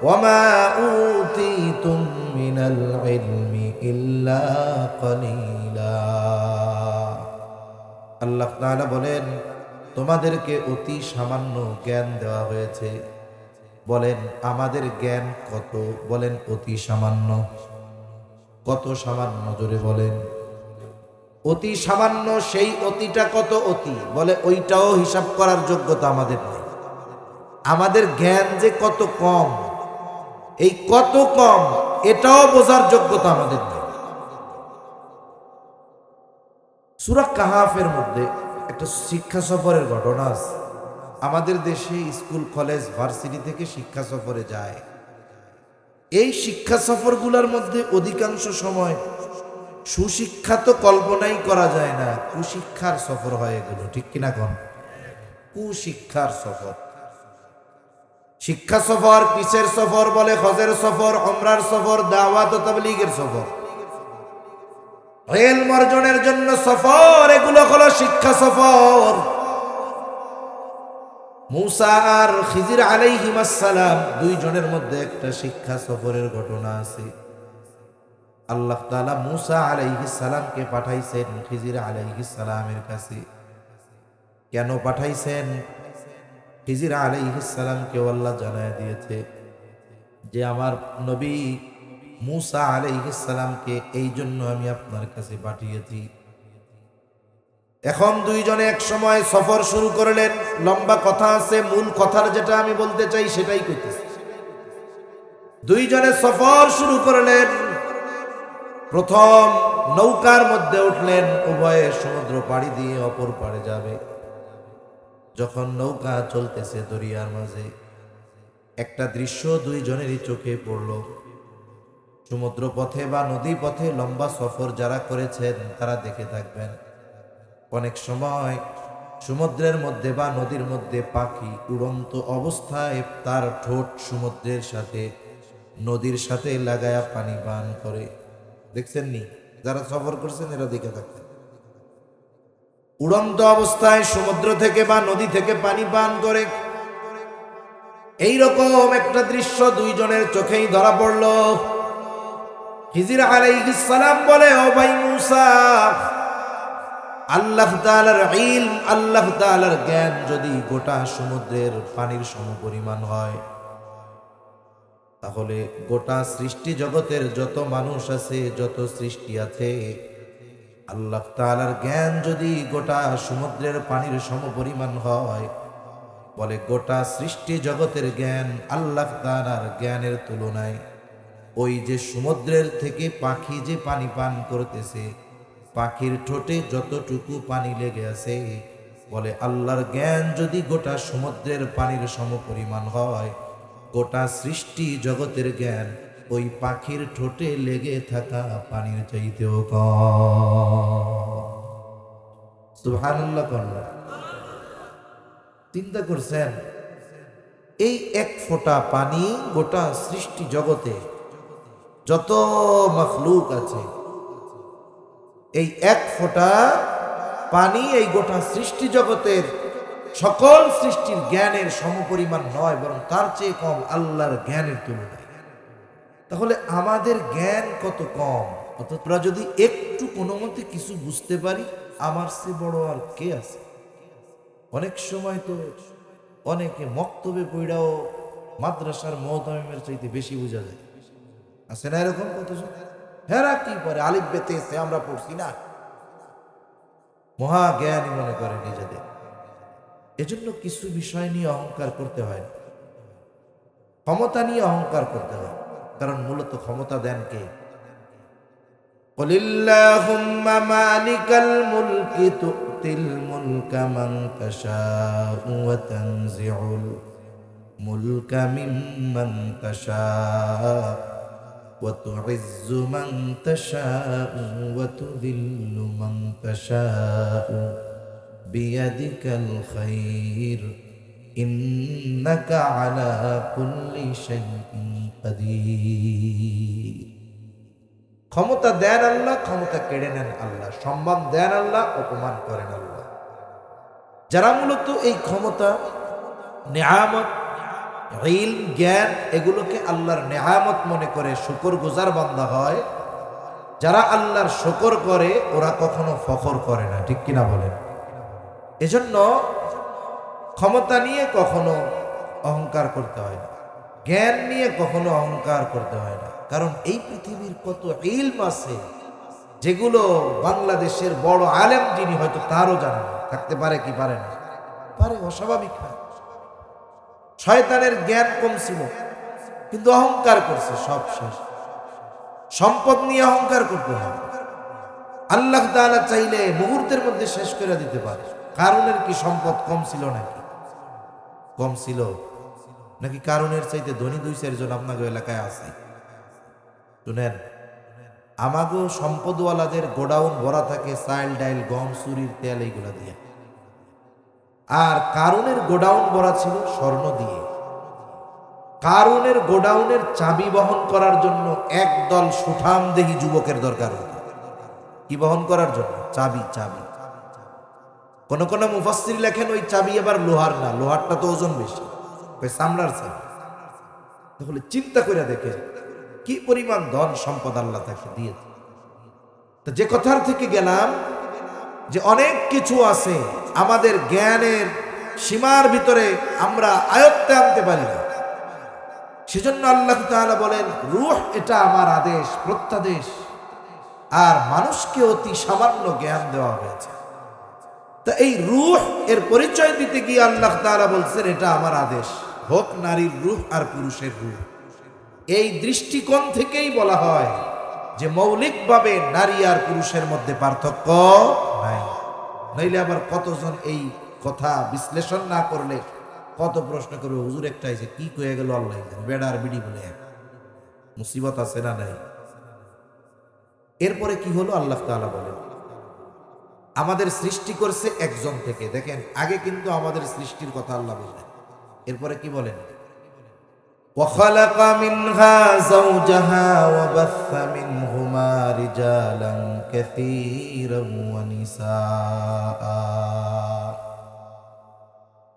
ওয়ামা উতিতুম মিনাল ইলমি ইল্লা কালিলা। আল্লাহ তাআলা বলেন, তোমাদেরকে অতি সামান্য জ্ঞান দেওয়া হয়েছে। বলেন, আমাদের জ্ঞান কত? বলেন, অতি সামান্য। কত সামান্য? জোরে বলেন। অতি সামান্য। সেই অতিটা কত অতি? বলে ওইটাও হিসাব করার যোগ্যতা আমাদের নেই। আমাদের জ্ঞান যে কত কম, এই কত কম এটাও বোঝার যোগ্যতা আমাদের নেই। সূরা কাহাফের মধ্যে একটা শিক্ষা সফরের ঘটনা আছে। আমাদের দেশে স্কুল, কলেজ, ভার্সিটি থেকে শিক্ষা সফরে যায়। এই শিক্ষা সফরগুলোর মধ্যে অধিকাংশ সময় সুশিক্ষা তো কল্পনাই করা যায় না, কুশিক্ষার সফর হয় এগুলো, ঠিক কিনা কোন? কুশিক্ষার সফর। শিক্ষা সফর কিসের সফর? বলে হজের সফর, উমরার সফর, দাওয়াত ও তাবলীগের সফর, ইলম অর্জনের জন্য সফর, এগুলো হলো শিক্ষা সফর। মূসা আর খিজির আলাইহিস সালাম দুইজনের মধ্যে একটা শিক্ষা সফরের ঘটনা আছে। আল্লাহ তাআলা মূসা আলাইহিস সালামকে পাঠাইছেন খিজির আলাইহিস সালামের কাছে। কেন পাঠাইছেন? খিজির আলাইহিস সালামকে আল্লাহ জানায় দিয়েছে যে আমার নবী মূসা আলাইহিস সালামকে এই জন্য আমি আপনার কাছে পাঠিয়েছি। এখন দুইজনে এক সময় সফর শুরু করলেন। লম্বা কথা আছে, মূল কথার যেটা আমি বলতে চাই সেটাই কইতেছি। দুইজনে সফর শুরু করলেন। প্রথম নৌকার মধ্যে উঠলেন, উভয়ে সমুদ্র পাড়ি দিয়ে অপর পাড়ে যাবে। যখন নৌকা চলতেছে দরিয়ার মাঝে, একটা দৃশ্য দুইজনেরই চোখে পড়ল। সমুদ্র পথে বা নদী পথে লম্বা সফর যারা করেছেন তারা দেখে থাকবেন, অনেক সময় সমুদ্রের মধ্যে বা নদীর মধ্যে পাখি উড়ন্ত অবস্থায় তার ঠোঁট সমুদ্রের সাথে, নদীর সাথে লাগায়া পানি পান করে। দেখছেন নি? যারা সফর করছেন এরা দেখে থাকতেন, উড়ন্ত অবস্থায় সমুদ্র থেকে বা নদী থেকে পানি পান করে। এইরকম একটা দৃশ্য দুইজনের চোখেই ধরা পড়ল। খিজির আলাইহিস সালাম বলে, ও ভাই মূসা, আল্লাহ তাআলার ইলম, আল্লাহ তাআলার জ্ঞান যদি গোটা সমুদ্রের পানির সমপরিমাণ হয়, তাহলে গোটা সৃষ্টি জগতের যত মানুষ আছে, যত সৃষ্টি আছে, আল্লাহ তাআলার জ্ঞান যদি গোটা সমুদ্রের পানির সমপরিমাণ হয়, বলে গোটা সৃষ্টি জগতের জ্ঞান আল্লাহ তাআলার জ্ঞানের তুলনায় ওই যে সমুদ্রের থেকে পাখি যে পানি পান করতেছে, পাখির ঠোঁটে যতটুকু পানি লেগে আছে, বলে আল্লাহর জ্ঞান যদি গোটা সমুদ্রের পানির সমপরিমাণ হয়, গোটা সৃষ্টি জগতের জ্ঞান ওই পাখির ঠোঁটে লেগে থাকা পানির চাইতেও কম। সুবহানাল্লাহ। চিন্তা করছেন এই এক ফোঁটা পানি গোটা সৃষ্টি জগতে যত মখলুক আছে, এই এক ফোঁটা পানি এই গোটা সৃষ্টি জগতের সকল সৃষ্টির জ্ঞানের সমপরিমাণ নয়, বরং তার চেয়ে কম আল্লাহর জ্ঞানের তুলনায়। তাহলে আমাদের জ্ঞান কত কম, অথচ আমরা যদি একটু কোনো মতে কিছু বুঝতে পারি, আমার সে বড় আর কে আছে। অনেক সময় তো অনেকে মক্তবে পড়াও মাদ্রাসার মুহতামিমের চাইতে বেশি বোঝা যায়, আছে না এরকম কতজন? হেরা কি পরে আলিফ বেতে এসে আমরা পড়ছি না, মহা জ্ঞানী মনে করে নিজেদের। এজন্য কিছু বিষয় নিয়ে অহংকার করতে হয় না, ক্ষমতা নিয়ে অহংকার করতে হয়, কারণ মূলত ক্ষমতা দেন কে? কুলিল্লাহুম্মা মালিকাল মুলকি তুতিল মুলকা মান তাশাউ ওয়া তানজিউল মুলকা মিম্মান তাশাউ ওয়া তুইজ্জু মান তাশাউ ওয়া তুযিল্লু মান তাশাউ বিয়াদিকাল খায়র ইন্নাকা আলা কুল্লি শাইইন কাদির। ক্ষমতা দেন আল্লাহ, ক্ষমতা কেড়ে নেন আল্লাহ, সম্মান দেন আল্লাহ, অপমান করেন আল্লাহ। যারা মূলত এই ক্ষমতা, নেয়ামত, ইলম, জ্ঞান এগুলোকে আল্লাহর নেয়ামত মনে করে শুকরগুজার বান্দা হয়, যারা আল্লাহর শুকর করে ওরা কখনো ফখর করে না, ঠিক কিনা বলেন? এজন্য ক্ষমতা নিয়ে কখনো অহংকার করতে হয় না, জ্ঞান নিয়ে কখনো অহংকার করতে হয় না, কারণ এই পৃথিবীর কত ইলম আছে যেগুলো বাংলাদেশের বড় আলেম যিনি হয়তো তারও জানা না, থাকতে পারে কি পারে না? পারে, অস্বাভাবিক না। শয়তানের জ্ঞান কম ছিল কিন্তু অহংকার করছে, সব শেষ। সম্পদ নিয়ে অহংকার করতে হয়, আল্লাহ তাআলা চাইলে মুহূর্তের মধ্যে শেষ করে দিতে পারে। কারুনের কি সম্পদ কম ছিল নাকি? কম ছিল নাকি? কারুনের চাইতে ধনী 2-4 জন আপনাকে এলাকায় আছে। শুনেন, আমাগো সম্পদওয়ালাদের গোডাউন ভরা থাকে চাল, ডাইল, গম, চুরির তেল এইগুলা দিয়ে, আর কারুনের গোডাউন ভরা ছিল স্বর্ণ দিয়ে। কারুনের গোডাউনের চাবি বহন করার জন্য একদল সুঠামদেহী যুবকের দরকার হতো। কি বহন করার জন্য? চাবি। চাবি কোন কোন মুফাসসির লেখেন ওই চাবি আবার লোহার না, লোহারটা তো ওজন বেশি, ওই চামড়ার চাবি। তাহলে চিন্তা করে দেখে কি পরিমাণ ধন সম্পদ আল্লাহ তাকে দিয়েছে। তো যে কথার থেকে গেলাম যে অনেক কিছু আছে আমাদের জ্ঞানের সীমার ভিতরে আমরা আয়ত্তে আনতে পারি না, সেজন্য আল্লাহ তাআলা বলেন রূহ এটা আমার আদেশ, প্রত্যাদেশ, আর মানুষকে অতি সামান্য জ্ঞান দেওয়া হয়েছে। তা এই রূহ এর পরিচয় দিতে গিয়ে আল্লাহ তাআলা বলছেন এটা আমার আদেশ, হোক নারীর রূহ আর পুরুষের রূহ। এই দৃষ্টিকোণ থেকেই বলা হয় যে মৌলিকভাবে নারী আর পুরুষের মধ্যে পার্থক্য নাই। নইলে আবার কতজন এই কথা বিশ্লেষণ না করলে কত প্রশ্ন করবে, হুজুর একটা এসে কি কয়ে গেল আল্লাহ জানে, বেড়া আর বিড়ি বলে মুসিবত আছে না নাই? এরপরে কি হলো? আল্লাহ তাআলা বলেন আমাদের সৃষ্টি করছে একজন থেকে। দেখেন, আগে কিন্তু আমাদের সৃষ্টির কথা আল্লাহ বললেন, এরপরে কি বলেন? وَخَلَقَ مِنْهَا زَوْجَهَا وَبَثَّ مِنْهُمَا رِجَالًا كَثِيرًا وَنِسَاءً।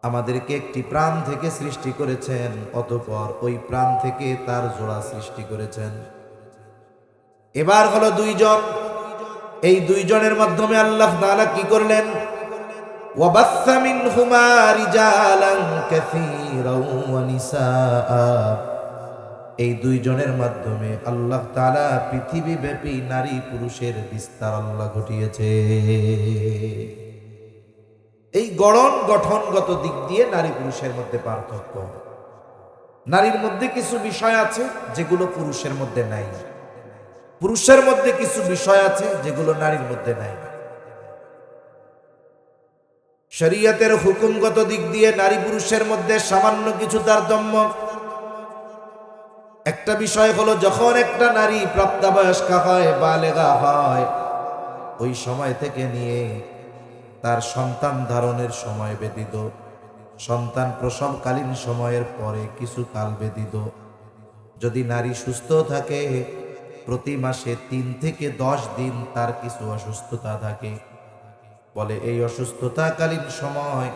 আমাদেরকে একটি প্রাণ থেকে সৃষ্টি করেছেন, অতঃপর ওই প্রাণ থেকে তার জোড়া সৃষ্টি করেছেন। এবার হলো 2 জন। এই 2 জনের মাধ্যমে আল্লাহ তাআলা কি করলেন? وَبَثَّ مِنْهُمَا رِجَالًا كَثِيرًا وَنِسَاءً। এই 2 জনের মাধ্যমে আল্লাহ তাআলা পৃথিবীব্যাপী নারী পুরুষের বিস্তার আল্লাহ ঘটিয়েছে। এই গঠনগত দিক দিয়ে নারী পুরুষের মধ্যে পার্থক্য। নারীর মধ্যে কিছু বিষয় আছে যেগুলো পুরুষের মধ্যে নাই, পুরুষের মধ্যে কিছু বিষয় আছে যেগুলো নারীর মধ্যে নাই। শরীয়তের হুকুমগত দিক দিয়ে নারী পুরুষের মধ্যে সামান্য কিছু তারতম্য। একটা বিষয় হলো যখন একটা নারী প্রাপ্তবয়স্কা হয়, বালেগা হয়, ওই সময় থেকে নিয়ে তার সন্তান ধারণের সময় ব্যতীত সন্তান প্রসবকালীন সময়ের পরে কিছু কাল ব্যতীত যদি নারী সুস্থ থাকে, প্রতি মাসে 3 থেকে 10 দিন তার কিছু অসুস্থতা থাকে, বলে এই অসুস্থতাকালীন সময়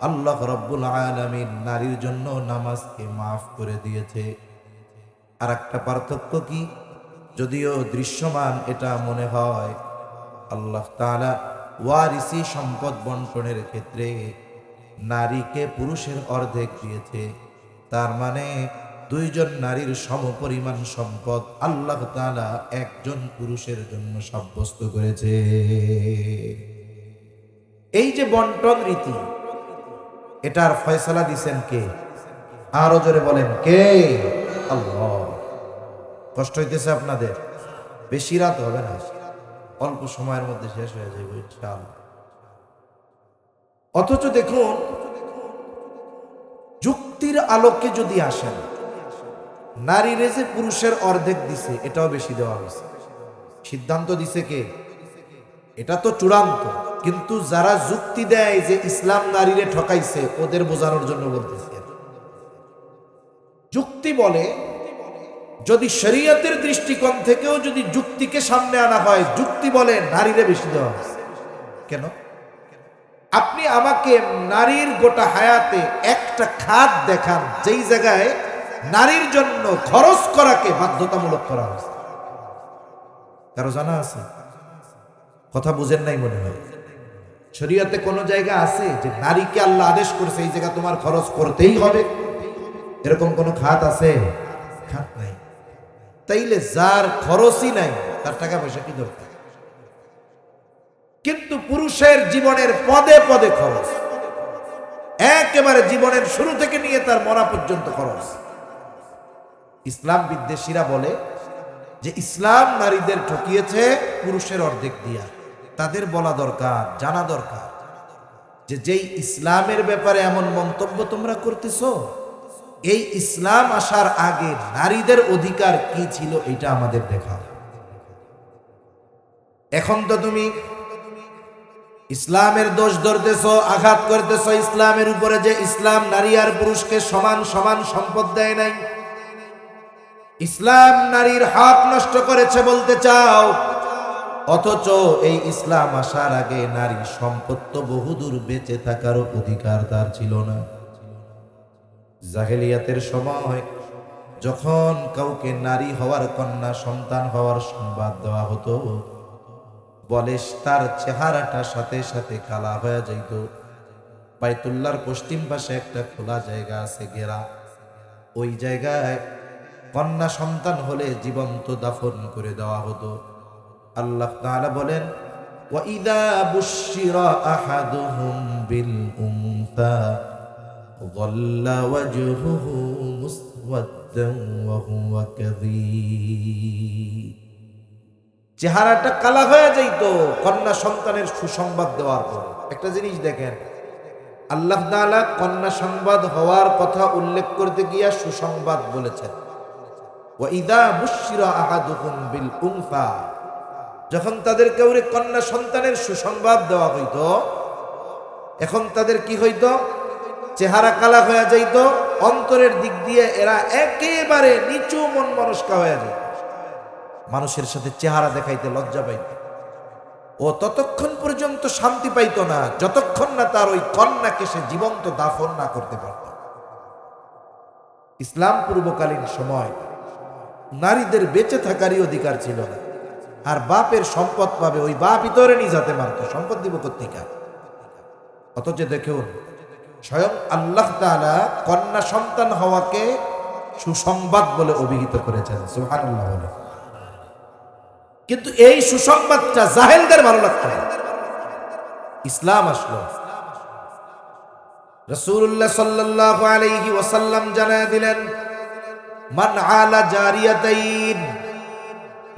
আল্লাহ রাব্বুল আলামিন নারীর জন্য নামাজকে মাফ করে দিয়েছে। আর একটা পার্থক্য কি, যদিও দৃশ্যমান এটা মনে হয়, আল্লাহ তাআলা ওয়ারিসি সম্পদ বন্টনের ক্ষেত্রে নারীকে পুরুষের অর্ধেক দিয়েছে। তার মানে 2 জন নারীর সমপরিমাণ সম্পদ আল্লাহ তাআলা একজন পুরুষের জন্য সাব্যস্ত করেছে। এই যে বন্টন রীতি, এটার ফয়সালা দিছেন কে? আরো জোরে বলেন কে? আল্লাহ। কষ্ট হইতেছে আপনাদের? বেশি রাত হবে না, অল্প সময়ের মধ্যে শেষ হয়ে যাবে ইনশাআল্লাহ। অথচ দেখুন, যুক্তির আলোকে যদি আসেন, নারীরে যে পুরুষের অর্ধেক দিছে এটাও বেশি দেওয়া হয়েছে। সিদ্ধান্ত দিছে কে? এটা তো চূড়ান্ত, কিন্তু যারা যুক্তি দেয় যে ইসলাম নারীরে ঠকাইছে, ওদের বোঝানোর জন্য বলতেছে। যুক্তি বলে, যদি শরীয়তের দৃষ্টিকোণ থেকেও যদি যুক্তিকে সামনে আনা হয়, যুক্তি বলে নারীরে বেশি দেওয়া হয়েছে। কেন? আপনি আমাকে নারীর গোটা হায়াতে একটা খাত দেখান যেই জায়গায় নারীর জন্য খরচ করাকে বাধ্যতামূলক করা হয়েছে। কারো জানা আছে? কথা বুঝেন নাই মনে হয়। শরীয়তে কোন জায়গা আছে যে নারীকে আল্লাহ আদেশ করেছে এই জায়গা তোমার খরচ করতেই হবে? এরকম কোন খাত আছে? খাত নাই। তাইলে যার খরচই নাই তার টাকা পয়সা কি দরকার? কিন্তু পুরুষের জীবনের পদে পদে খরচ, একেবারে জীবনের শুরু থেকে নিয়ে তার মরা পর্যন্ত খরচ। ইসলাম বিদ্বেষীরা বলে যে ইসলাম নারীদের ঠকিয়েছে পুরুষের অর্ধেক দিয়া। তাদের বলা দরকার, জানা দরকার যে যেই ইসলামের ব্যাপারে এমন মন্তব্য তোমরা করতেছো, এই ইসলাম আসার আগে নারীদের অধিকার কি ছিল এটা আমাদের দেখা। এখন তো তুমি ইসলামের দোষ ধরতেছো, আঘাত করতেছো ইসলামের উপরে, যে ইসলাম নারী আর পুরুষকে সমান সমান সম্পদ দেয় নাই, ইসলাম নারীর হক নষ্ট করেছে বলতে চাও। অথচ এই ইসলাম আসার আগে নারী সম্পদ তো বহুদূর বেঁচে থাকার অধিকার তার ছিল না। জাহেলিয়াতের সময় যখন কাউকে নারী হওয়ার, কন্যা সন্তান হওয়ার সংবাদ দেওয়া হতো, বলে তার চেহারাটা সাথে সাথে কালা হয়ে যাইত। বাইতুল্লাহর পশ্চিম পাশে একটা খোলা জায়গা আছে ঘেরা, ওই জায়গায় কন্যা সন্তান হলে জীবন্ত দাফন করে দেওয়া হতো। আল্লাহ তাআলা বলেন, ওয়াইদা বুশিরা আহাদুহুম বিল উনসা যাল্লা ওয়াজহুহু মুসওয়াদ্দান ওয়া হুয়া কাযীব। চেহারাটা কালা হয়ে যাইত কন্যা সন্তানের সুসংবাদ দেওয়ার পর। একটা জিনিস দেখেন, আল্লাহ তাআলা কন্যা সংবাদ হওয়ার কথা উল্লেখ করতে গিয়া সুসংবাদ বলেছেন। ওয়াইদা বুশিরা আহাদুহুম বিল উনসা, যখন তাদের কাউরে কন্যা সন্তানের সুসংবাদ দেওয়া হইত, এখন তাদের কি হইত? চেহারা কালা হয়ে যাইত, অন্তরের দিক দিয়ে এরা একেবারে নিচু মন মনস্কা হয়ে যায়। মানুষের সাথে চেহারা দেখাইতে লজ্জা পাইত। ও ততক্ষণ পর্যন্ত শান্তি পাইত না যতক্ষণ না তার ওই কন্যাকে সে জীবন্ত দাফন না করতে পারত। ইসলাম পূর্বকালীন সময় নারীদের বেঁচে থাকারই অধিকার ছিল না। আর বাপের সম্পদ পাবে, ওই বাপ ইতরে নিজ হাতে মারত, সম্পদ দিব কোত্থেকে? অথচ দেখুন, স্বয়ং আল্লাহ তাআলা কন্যা সন্তান হওয়াকে সুসংবাদ বলে অভিহিত করেছেন। সুবহানাল্লাহ বলে। কিন্তু এই সুসংবাদটা জাহেলদের ভালো লাগতো না। ইসলাম আসলো, রাসূলুল্লাহ সাল্লাল্লাহু আলাইহি ওয়াসাল্লাম জানায় দিলেন, মান আলা জারিয়াতাইন,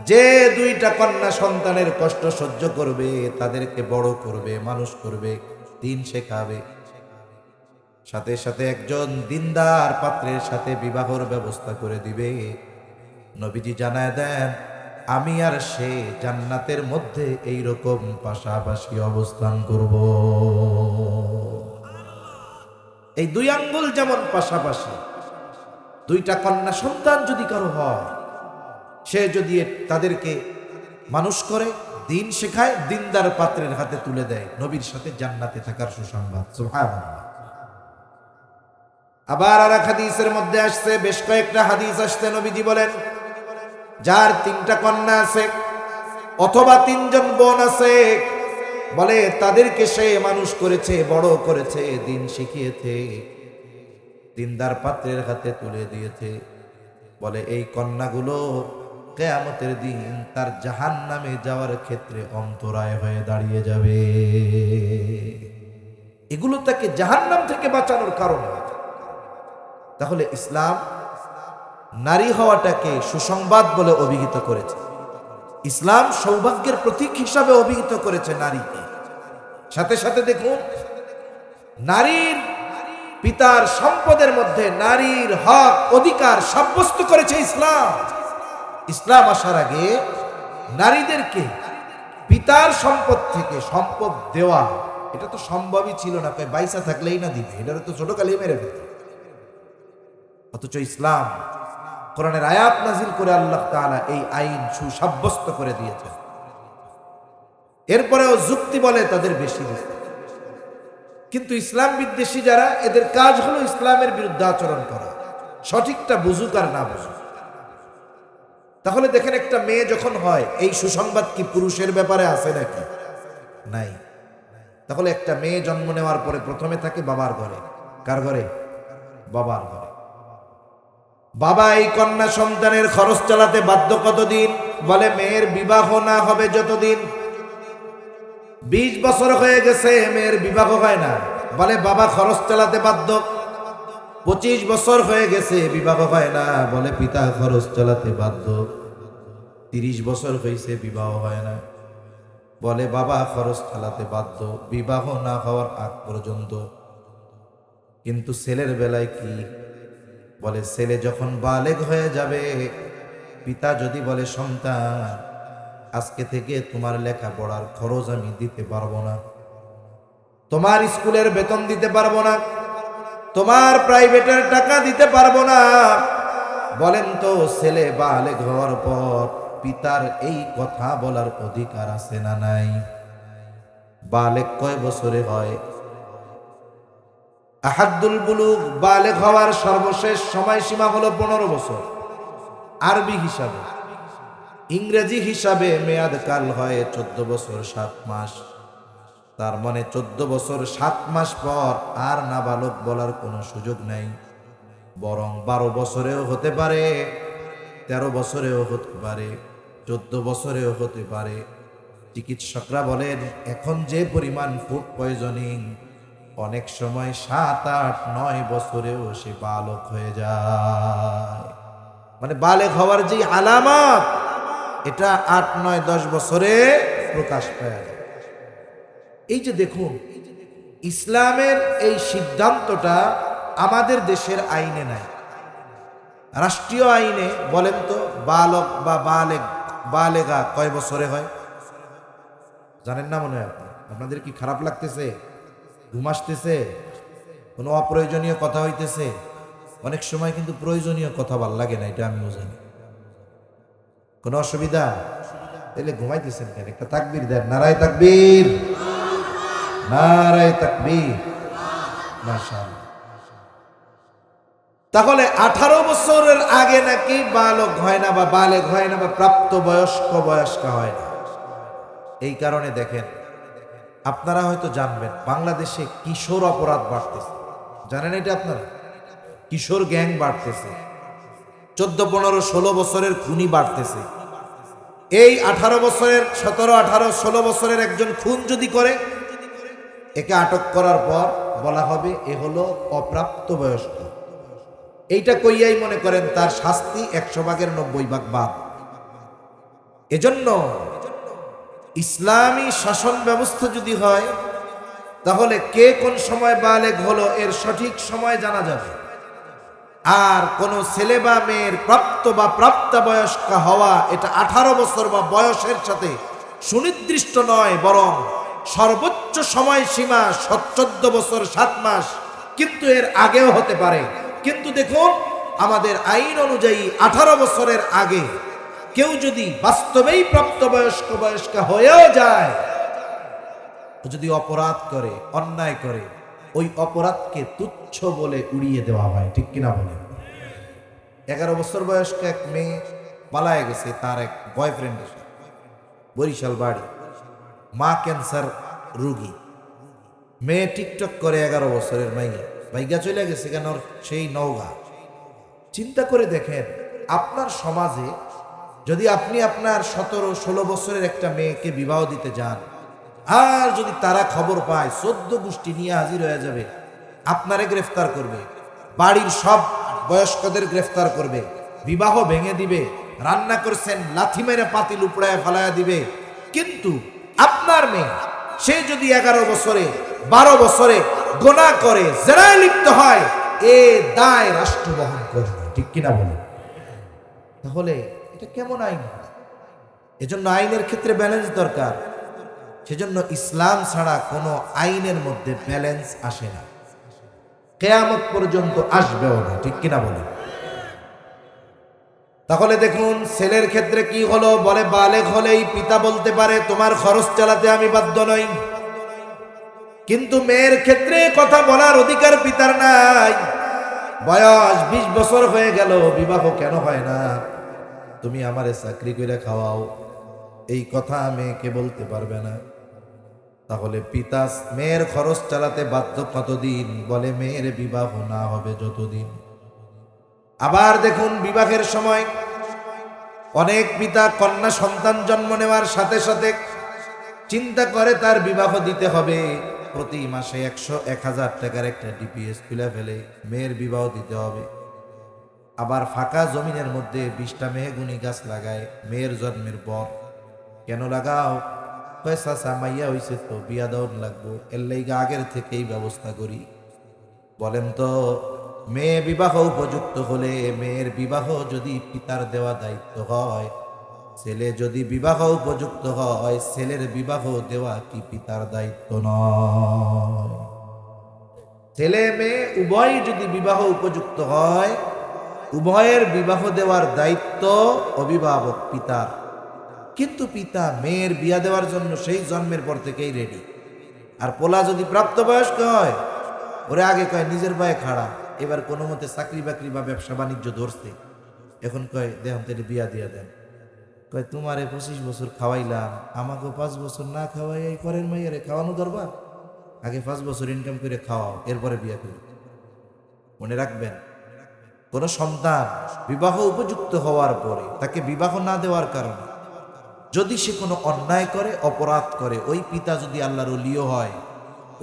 যে 2টা কন্যা সন্তানের কষ্ট সহ্য করবে, তাদেরকে বড় করবে, মানুষ করবে, দিন শেখাবে, সাথে সাথে একজন দিনদার পাত্রের সাথে বিবাহর ব্যবস্থা করে দিবে, নবীজি জানায় দেন আমি আর সে জান্নাতের মধ্যে এই রকম পাশাপাশি অবস্থান করব। এই দুই আঙ্গুল যেমন পাশাপাশি, দুইটা কন্যা সন্তান যদি কারো হয়, সে যদি তাদেরকে মানুষ করে, দিন শেখায়, দিনদার পাত্রের হাতে তুলে দেয়, নবীর সাথে জান্নাতে থাকার সুসংবাদ। সুবহানাল্লাহ। আবার আর এক হাদিসের মধ্যে আসছে, বেশ কয়েকটা হাদিস আসছে, নবীজি বলেন যার 3টা কন্যা আছে অথবা 3 জন বোন আছে, বলে তাদেরকে সে মানুষ করেছে, বড় করেছে, দিন শিখিয়েছে, দিনদার পাত্রের হাতে তুলে দিয়েছে, বলে এই কন্যাগুলো কিয়ামতের দিন তার জাহান্নামে যাওয়ার ক্ষেত্রে অন্তরায় হয়ে দাঁড়িয়ে যাবে। এগুলো তাকে জাহান্নাম থেকে বাঁচানোর কারণ। তাহলে ইসলাম নারী হওয়াটাকে সুসংবাদ বলে অভিহিত করেছে। ইসলাম সৌভাগ্যের প্রতীক হিসাবে অভিহিত করেছে নারীকে। সাথে সাথে দেখুন, নারীর পিতার সম্পদের মধ্যে নারীর হক অধিকার সাব্যস্ত করেছে ইসলাম। ইসলাম আসার আগে নারীদেরকে পিতার সম্পদ থেকে সম্পদ দেওয়া এটা তো সম্ভবই ছিল না। বাইসা থাকলেই না দিবে, এটা তো ছোট কালেই মেরে ফেলত। অথচ ইসলাম কোরআনের আয়াত নাজিল করে আল্লাহ তাআলা এই আইন সুসাব্যস্ত করে দিয়েছেন। এরপরেও যুক্তি বলে তাদের বেশি দিতে, কিন্তু ইসলাম বিদ্বেষী যারা, এদের কাজ হলো ইসলামের বিরুদ্ধে আচরণ করা, সঠিকটা বুঝুক আর না বুঝুক। তাহলে দেখেন, একটা মেয়ে যখন হয়, এই সুসংবাদ কি পুরুষের ব্যাপারে আছে নাকি? নাই। তাহলে একটা মেয়ে জন্ম নেওয়ার পরে প্রথমে থাকে বাবার ঘরে। কার ঘরে? বাবার ঘরে। বাবা এই কন্যা সন্তানের খরচ চালাতে বাধ্য কতদিন? বলে মেয়ের বিবাহ না হবে যতদিন। 20 বছর হয়ে গেছে, মেয়ের বিবাহ হয় না, বলে বাবা খরচ চালাতে বাধ্য। 25 বছর হয়ে গেছে, বিবাহ হয় না, বলে পিতা খরচ চালাতে বাধ্য। 30 বছর হয়েছে, বিবাহ হয় না, বলে বাবা খরচ চালাতে বাধ্য, বিবাহ না হওয়ার আগ পর্যন্ত। কিন্তু ছেলের বেলায় কি? বলে ছেলে যখন বালেগ হয়ে যাবে, পিতা যদি বলে সন্তান আজকে থেকে তোমার লেখাপড়ার খরচ আমি দিতে পারবো না, তোমার স্কুলের বেতন দিতে পারবো না, তোমার প্রাইভেটের টাকা দিতে পারবো না, বলেন তো ছেলে বালেগ হওয়ার পর পিতার এই কথা বলার অধিকার আছে না নাই? বালেগ কয় বছরে হয়? আহাদুল বুলুগ, বালেগ হওয়ার সর্বশেষ সময়সীমা হলো 15 বছর আরবি হিসাবে। ইংরেজি হিসাবে মেয়াদ কাল হয় 14 বছর 7 মাস। তার মানে 14 বছর 7 মাস পর আর নাবালক বলার কোনো সুযোগ নাই, বরং 12 বছরেও হতে পারে, 13 বছরেও হতে পারে, 14 বছরেও হতে পারে। চিকিৎসকরা বলেন এখন যে পরিমাণ ফুড পয়জনিং, অনেক সময় 7, 8, 9 বছরেও সে বালক হয়ে যায়। মানে বালেগ হওয়ার যে আলামত, এটা 8, 9, 10 বছরে প্রকাশ পায়। এই যে দেখুন, ইসলামের এই সিদ্ধান্তটা আমাদের দেশের আইনে নাই। রাষ্ট্রীয় আইনে বলেন তো বালক বা বালেগা কয় বছরে হয়? জানেন না মনে হয়? আপনাদের কি খারাপ লাগতেছে? ঘুম আসতেছে? কোনো অপ্রয়োজনীয় কথা হইতেছে? অনেক সময় কিন্তু প্রয়োজনীয় কথা ভাল লাগে না, এটা আমিও জানি। কোনো অসুবিধা? তাহলে ঘুমাইতেছেন কেন? একটা তাকবীর দেন, নারায়ে তাকবীর, নারায়ে তাকবীর, মাশাআল্লাহ। তাহলে 18 বছরের আগে নাকি বালক হয় না বা বালেগ হয় না বা প্রাপ্ত বয়স্কা হয় না। এই কারণে দেখেন, আপনারা হয়তো জানবেন বাংলাদেশে কিশোর অপরাধ বাড়তেছে। জানেন এটা আপনারা? কিশোর গ্যাং বাড়তেছে, 14, 15, 16 বছরের খুনি বাড়তেছে। এই 18 বছরের, 17, 18, 16 বছরের একজন খুন যদি করে, একে আটক করার পর বলা হবে এ হলো অপ্রাপ্ত বয়স্ক। এইটা কইয়াই মনে করেন তার শাস্তি 100 ভাগের 90 ভাগ বাদ। এজন্য ইসলামী শাসন ব্যবস্থা যদি হয়, তাহলে কে কোন সময় বালেগ হলো এর সঠিক সময় জানা যাবে। আর কোন ছেলে বা মেয়ের প্রাপ্ত বা প্রাপ্তবয়স্কা হওয়া, এটা 18 বছর বা বয়সের সাথে সুনির্দিষ্ট নয়, বরং সর্বোচ্চ সময়সীমা 14 বছর 7 মাস কিন্তু এর আগেও হতে পারে। কিন্তু দেখুন আমাদের আইন অনুযায়ী 18 বছরের আগে কেউ যদি বাস্তবেই প্রাপ্তবয়স্ক বয়স্কা হয়েও যায়, যদি অপরাধ করে, অন্যায় করে, ওই অপরাধকে তুচ্ছ বলে উড়িয়ে দেওয়া হয়। ঠিক কিনা বলে? 11 বছর বয়স্ক এক মেয়ে পালায় গেছে তার এক বয়ফ্রেন্ডের সাথে, বরিশাল বাড়ি, মা ক্যান্সার রোগী, মেয়ে টিকটক করে 11 বছরের মাইয়া ভাইগা চলে গেছে কেন সেই নওগাঁ। চিন্তা করে দেখেন আপনার সমাজে যদি আপনি আপনার 17-16 বছরের একটা মেয়েকে বিবাহ দিতে যান, আর যদি তারা খবর পায় 14 গোষ্ঠী নিয়ে হাজির হয়ে যাবে, আপনারে গ্রেফতার করবে, বাড়ির সব বয়স্কদের গ্রেফতার করবে, বিবাহ ভেঙে দিবে, রান্না করছেন লাথি মেরে পাতিল উপড়ায় ফালায়া দিবে। কিন্তু আপনার মেয়ে সে যদি 11 বছরে 12 বছরে গুনাহ করে, জেনায় লিপ্ত হয়, এ দায় রাষ্ট্র বহন করবে। ঠিক কিনা বলে? তাহলে এটা কেমন আইন? এজন্য আইনের ক্ষেত্রে ব্যালেন্স দরকার। সেজন্য ইসলাম ছাড়া কোনো আইনের মধ্যে ব্যালেন্স আসে না, কিয়ামত পর্যন্ত আসবেও না। ঠিক কিনা বলে? তাহলে দেখুন ছেলের ক্ষেত্রে কি হলো, বলে বালেগ হলেই পিতা বলতে পারে তোমার খরচ চালাতে আমি বাধ্য নই। কিন্তু মেয়ের ক্ষেত্রে কথা বলার অধিকার পিতার নাই। বয়স 20 বছর হয়ে গেল, বিবাহ কেন হয় না? তুমি আমারে চাকরি করে খাওয়াও, এই কথা মেয়েকে বলতে পারবে না। তাহলে পিতা মেয়ের খরচ চালাতে বাধ্য কতদিন? বলে মেয়ের বিবাহ না হবে যতদিন। আবার দেখুন বিবাহের সময় অনেক পিতা কন্যা সন্তান জন্ম নেওয়ার সাথে সাথে চিন্তা করে তার বিবাহ দিতে হবে, প্রতি মাসে 100-1000 টাকার একটা ডিপিএস তুলে ফেলে মেয়ের বিবাহ দিতে হবে। আবার ফাঁকা জমিনের মধ্যে 20টা মেহগুনি গাছ লাগায় মেয়ের জন্মের পর। কেন লাগাও? চাচা মাইয়া হইছে তো বিয়া দেওয়ার লাগবো, এর লাইগা আগের থেকেই ব্যবস্থা করি। বলেন তো মেয়ে বিবাহ উপযুক্ত হলে, মেয়ের বিবাহ যদি পিতার দেওয়া দায়িত্ব হয়, ছেলে যদি বিবাহ উপযুক্ত হয়, ছেলের বিবাহ দেওয়া কি পিতার দায়িত্ব নয়? ছেলে মেয়ে উভয় যদি বিবাহ উপযুক্ত হয়, উভয়ের বিবাহ দেওয়ার দায়িত্ব অভিভাবক পিতার। কিন্তু পিতা মেয়ের বিয়া দেওয়ার জন্য সেই জন্মের পর থেকেই রেডি। আর পোলা যদি প্রাপ্তবয়স্ক হয়, ওরে আগে কয় নিজের পায়ে খাড়া, এবার কোনো মতে চাকরি বাকরি বা ব্যবসা বাণিজ্য ধরছে, এখন কয় দেহন তেলে বিয়া দিয়া দেন। কয় তোমারে 25 বছর খাওয়াইলাম, আমাকে 5 বছর না খাওয়াই এই পরের মাইয়ারে খাওয়ানো দরবার, আগে 5 বছর ইনকাম করে খাওয়াও, এরপরে বিয়া করি। মনে রাখবেন, কোন সন্তান বিবাহ উপযুক্ত হওয়ার পরে তাকে বিবাহ না দেওয়ার কারণে যদি সে কোনো অন্যায় করে, অপরাধ করে, ওই পিতা যদি আল্লাহর ওলিও হয়,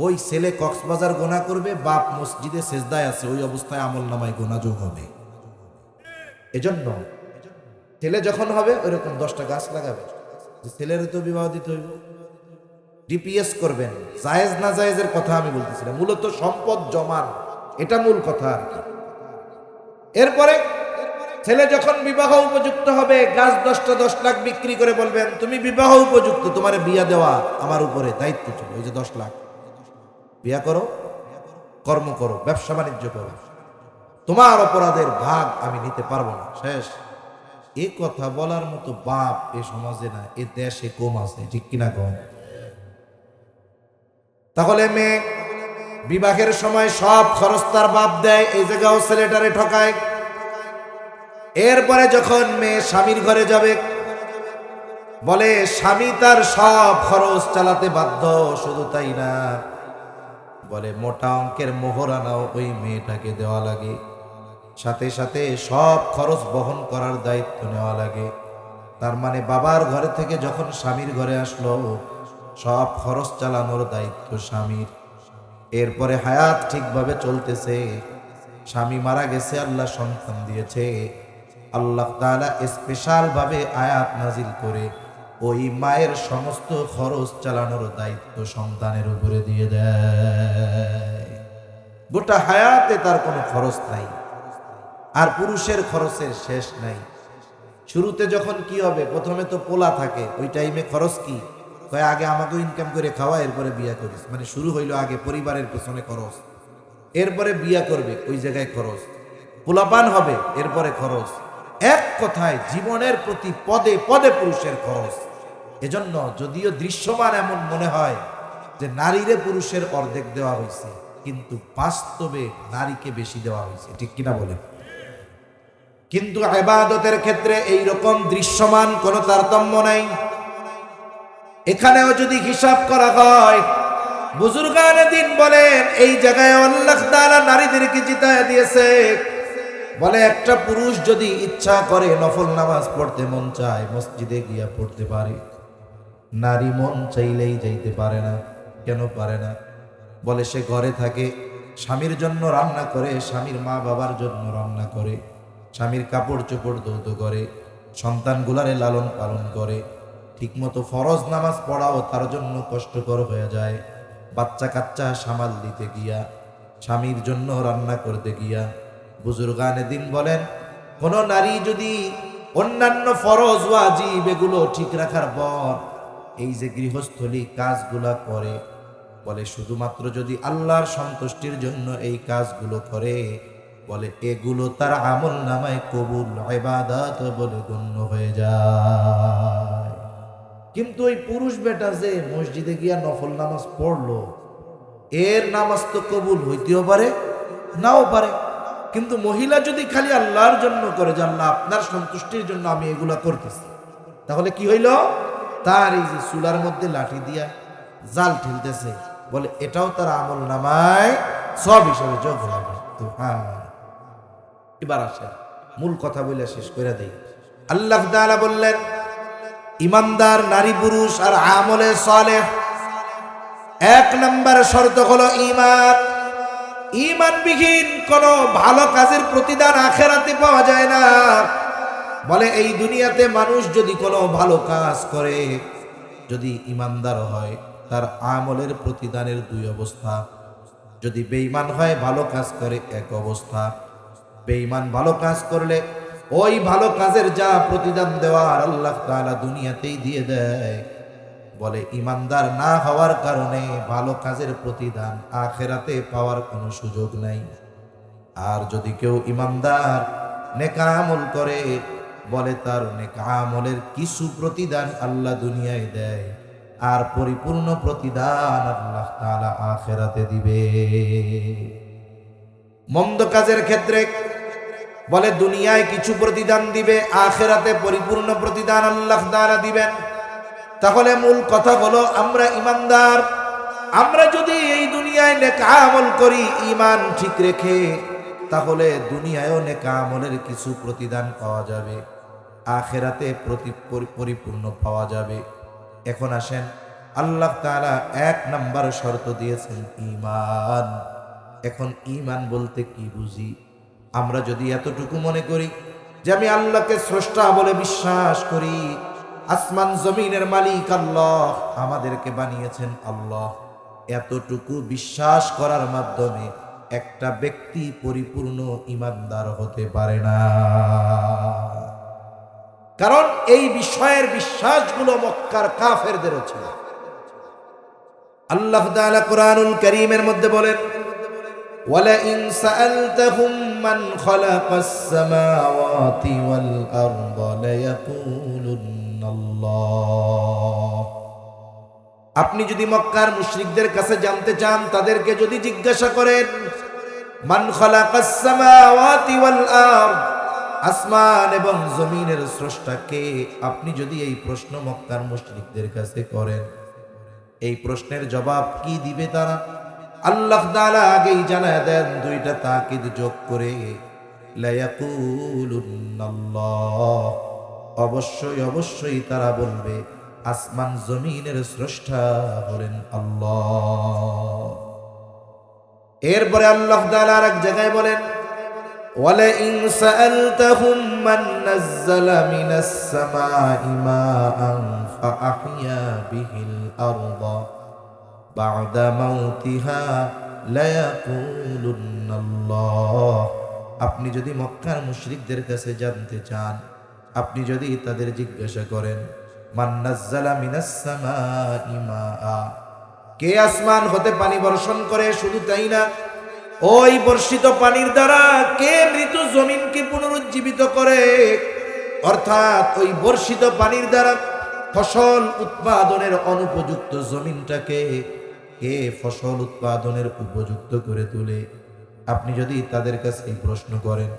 ওই ছেলে কক্সবাজার গোনা করবে, বাপ মসজিদে সেজদায় আছে, ওই অবস্থায় আমলনামায় গোনা যোগ হবে। এজন্য ছেলে যখন হবে ওইরকম 10টা গাছ লাগাবে, যে ছেলের তো বিবাহ দিতে হইব। ডিপিএস করবেন, জায়েজ না জায়েজের কথা আমি বলতেছিলাম, মূলত সম্পদ জমান, এটা মূল কথা আর কি। এরপরে ছেলে যখন বিবাহ উপযুক্ত হবে, গাছ 10টা 10 লাখ বিক্রি করে বলবেন তুমি বিবাহ উপযুক্ত, তোমার বিয়া দেওয়া আমার উপরে দায়িত্ব ছিল, ওই যে 10 লাখ, বিয়া করো, কর্ম করো, ব্যবসা বাণিজ্য করো, তোমার অপরাধের ভাগ আমি নিতে পারবো না। শেষ। এ কথা বলার মতো বাপ এ সমাজে না, এ দেশে কম আছে। ঠিক কিনা কম? তাহলে মেয়ে বিবাহের সময় সব খরচ তার বাপ দেয়, এই জায়গাও ছেলেটারে ঠকায়। এরপরে যখন মেয়ে স্বামীর ঘরে যাবে, বলে স্বামী তার সব খরচ চালাতে বাধ্য। শুধু তাই না, বলে মোটা অঙ্কের মোহরানাও ওই মেয়েটাকে দেওয়া লাগে, সাথে সাথে সব খরচ বহন করার দায়িত্ব নেওয়া লাগে। তার মানে বাবার ঘরে থেকে যখন স্বামীর ঘরে আসলো, সব খরচ চালানোর দায়িত্ব স্বামীর। এরপরে হায়াত ঠিকভাবে চলতেছে, স্বামী মারা গেছে, আল্লাহ সন্তান দিয়েছে, আল্লাহ তাআলা স্পেশাল ভাবে আয়াত নাজিল করে ওই মায়ের সমস্ত খরচ চালানোর দায়িত্ব সন্তানের উপরে দিয়ে দেয়। গোটা হায়াতে তার কোনো খরচ নাই, আর পুরুষের খরচের শেষ নাই। শুরুতে যখন কি হবে, প্রথমে তো পোলা থাকে, ওই টাইমে খরচ কি কয়, আগে আমাকে ইনকাম করে খাওয়া, এরপরে বিয়া করিস। মানে শুরু হইলো আগে পরিবারের পেছনে খরচ, এরপরে বিয়া করবে, ওই জায়গায় খরচ, পোলাপান হবে, এরপরে খরচ। এক কথায় জীবনের প্রতি পদে পদে পুরুষের খরচ। এজন্য যদিও দৃশ্যমান এমন মনে হয় যে নারীরে পুরুষের অর্ধেক দেওয়া হয়েছে, কিন্তু বাস্তবে নারীকে বেশি দেওয়া হয়েছে, ঠিক কিনা বলেন? কিন্তু ইবাদতের ক্ষেত্রে এই রকম দৃশ্যমান কোনো তারতম্য নাই। এখানেও যদি হিসাব করা হয়, বুজুর্গানে দিন বলেন এই জায়গায় আল্লাহ তাআলা নারীদেরকে জিতায় দিয়েছে। বলে একটা পুরুষ যদি ইচ্ছা করে নফল নামাজ পড়তে মন চায়, মসজিদে গিয়া পড়তে পারে। নারী মন চাইলেই যাইতে পারে না। কেন পারে না? বলে সে ঘরে থাকে, স্বামীর জন্য রান্না করে, স্বামীর মা বাবার জন্য রান্না করে, স্বামীর কাপড় চোপড় ধৌত করে, সন্তানগুলারে লালন পালন করে। ঠিকমতো ফরজ নামাজ পড়াও তার জন্য কষ্টকর হয়ে যায়। বাচ্চা কাচ্চা সামাল দিতে গিয়া, স্বামীর জন্য রান্না করতে গিয়া। বুজুর্গানে দিন বলেন কোন নারী যদি অন্যান্য ফরজ ওয়াজিব এগুলো ঠিক রাখার পর এই যে গৃহস্থলী কাজগুলা করে, বলে শুধুমাত্র যদি আল্লাহর সন্তুষ্টির জন্য এই কাজগুলো করে, বলে এগুলো তার আমল নামায় কবুল ইবাদত বলে গণ্য হয়ে যায়। কিন্তু ওই পুরুষ বেটা যে মসজিদে গিয়া নফল নামাজ পড়লো, এর নামাজ তো কবুল হইতেও পারে, নাও পারে। কিন্তু মহিলা যদি খালি আল্লাহর জন্য করে, যে আল্লাহ আপনার সন্তুষ্টির জন্য আমি এগুলা করতেছি, তাহলে কি হইল? তার এই যে চুলার মধ্যে লাঠি দিয়া জাল ঠেলতেছে, বলে এটাও তার আমল নামায় সব হিসাবে যোগ হয়ে গেল। তো হ্যাঁ, এবার আসেন মূল কথা বলে শেষ করে দেই। আল্লাহ তাআলা বললেন ইমানদার নারী পুরুষ আর আমলে সালেহ, এক নম্বর শর্ত হলো ঈমান। ঈমানবিহীন কোন ভালো কাজের প্রতিদান আখিরাতে পাওয়া যায় না। বলে এই দুনিয়াতে মানুষ যদি কোনো ভালো কাজ করে, যদি ঈমানদার হয়, তার আমলের প্রতিদানের দুই অবস্থা। যদি বেঈমান হয়, ভালো কাজ করে, এক অবস্থা। বেঈমান ভালো কাজ করলে ওই ভালো কাজের যা প্রতিদান দেওয়ার আল্লাহ তাআলা দুনিয়াতেই দিয়ে দেয়। বলে ঈমানদার না হওয়ার কারণে ভালো কাজের প্রতিদান আখিরাতে পাওয়ার কোনো সুযোগ নাই। আর যদি কেউ ঈমানদার নেক আমল করে, বলে তার নেক আমলের কিছু প্রতিদান আল্লাহ দুনিয়ায় দেয়, আর পরিপূর্ণ প্রতিদান আল্লাহ তাআলা আখিরাতে দিবে। মন্দ কাজের ক্ষেত্রে বলে দুনিয়ায় কিছু প্রতিদান দিবে, আখিরাতে পরিপূর্ণ প্রতিদান আল্লাহ তাআলা দিবেন। তাহলে মূল কথা হলো আমরা ঈমানদার। আমরা যদি এই দুনিয়ায় নেক আমল করি ঈমান ঠিক রেখে, তাহলে দুনিয়ায়ও নেক আমলের কিছু প্রতিদান পাওয়া যাবে, আখিরাতে পরিপূর্ণ পাওয়া যাবে। এখন আসেন, আল্লাহ তাআলা এক নাম্বার শর্ত দিয়েছেন ঈমান। এখন ঈমান বলতে কি বুঝি? আমরা যদি এতটুকু মনে করি যে আমি আল্লাহকে স্রষ্টা বলে বিশ্বাস করি, আসমান জমিনের মালিক আল্লাহ, আমাদেরকে বানিয়েছেন আল্লাহ, এতটুকু বিশ্বাস করার মাধ্যমে একটা ব্যক্তি পরিপূর্ণ ঈমানদার হতে পারে না। কারণ এই বিষয়ের বিশ্বাসগুলো মক্কার কাফেরদেরও ছিল। আল্লাহ তাআলা কুরআনুল কারীমের মধ্যে বলেন ওয়ালাইন সাআলতাহুম মান খালাকাস সামাওয়াতি ওয়াল আরদা লায়াকুলুন্নাল্লাহ। আপনি যদি মক্কার মুশরিকদের কাছে জানতে চান, তাদেরকে যদি জিজ্ঞাসা করেন মান খালাকাস সামাওয়াতি ওয়াল আরদ, আসমান এবং জমিনের স্রষ্টা কে, আপনি যদি এই প্রশ্ন মক্কার মুশরিকদের কাছে করেন, এই প্রশ্নের জবাব কি দিবে তারা? আল্লাহ তাআলা আগেই জানায় দেন দুইটা তাকিদ যোগ করে, লায়াকুলুন্নাল্লাহ, অবশ্যই অবশ্যই তারা বলবে আসমান জমিনের স্রষ্টা হলেন আল্লাহ। এরপরে আল্লাহ তাআলা আরেক জায়গায় বলেন ওয়ালাইন সাআলতাহুম মান নাযালা মিনাস সামাই মাআন ফাআহইয়া বিহিল আরদা বা'দা মাউতিহা লায়াকুলুন্নাল্লাহ। আপনি যদি মক্কার মুশরিকদের কাছে জানতে চান, আপনি যদি তাদের জিজ্ঞাসা করেন মান নাযালা মিনাস সামাই মাআ, কে আসমান হতে পানি বর্ষণ করে, শুধু তাই না ওই বর্ষিত পানির দ্বারা কে মৃত জমিনকে পুনরুজ্জীবিত করে, অর্থাৎ ওই বর্ষিত পানির দ্বারা ফসল উৎপাদনের অনুপযুক্ত জমিনটাকে কে ফসল উৎপাদনের উপযুক্ত করে তোলে। আপনি যদি তাদের কাছে এই প্রশ্ন করেন,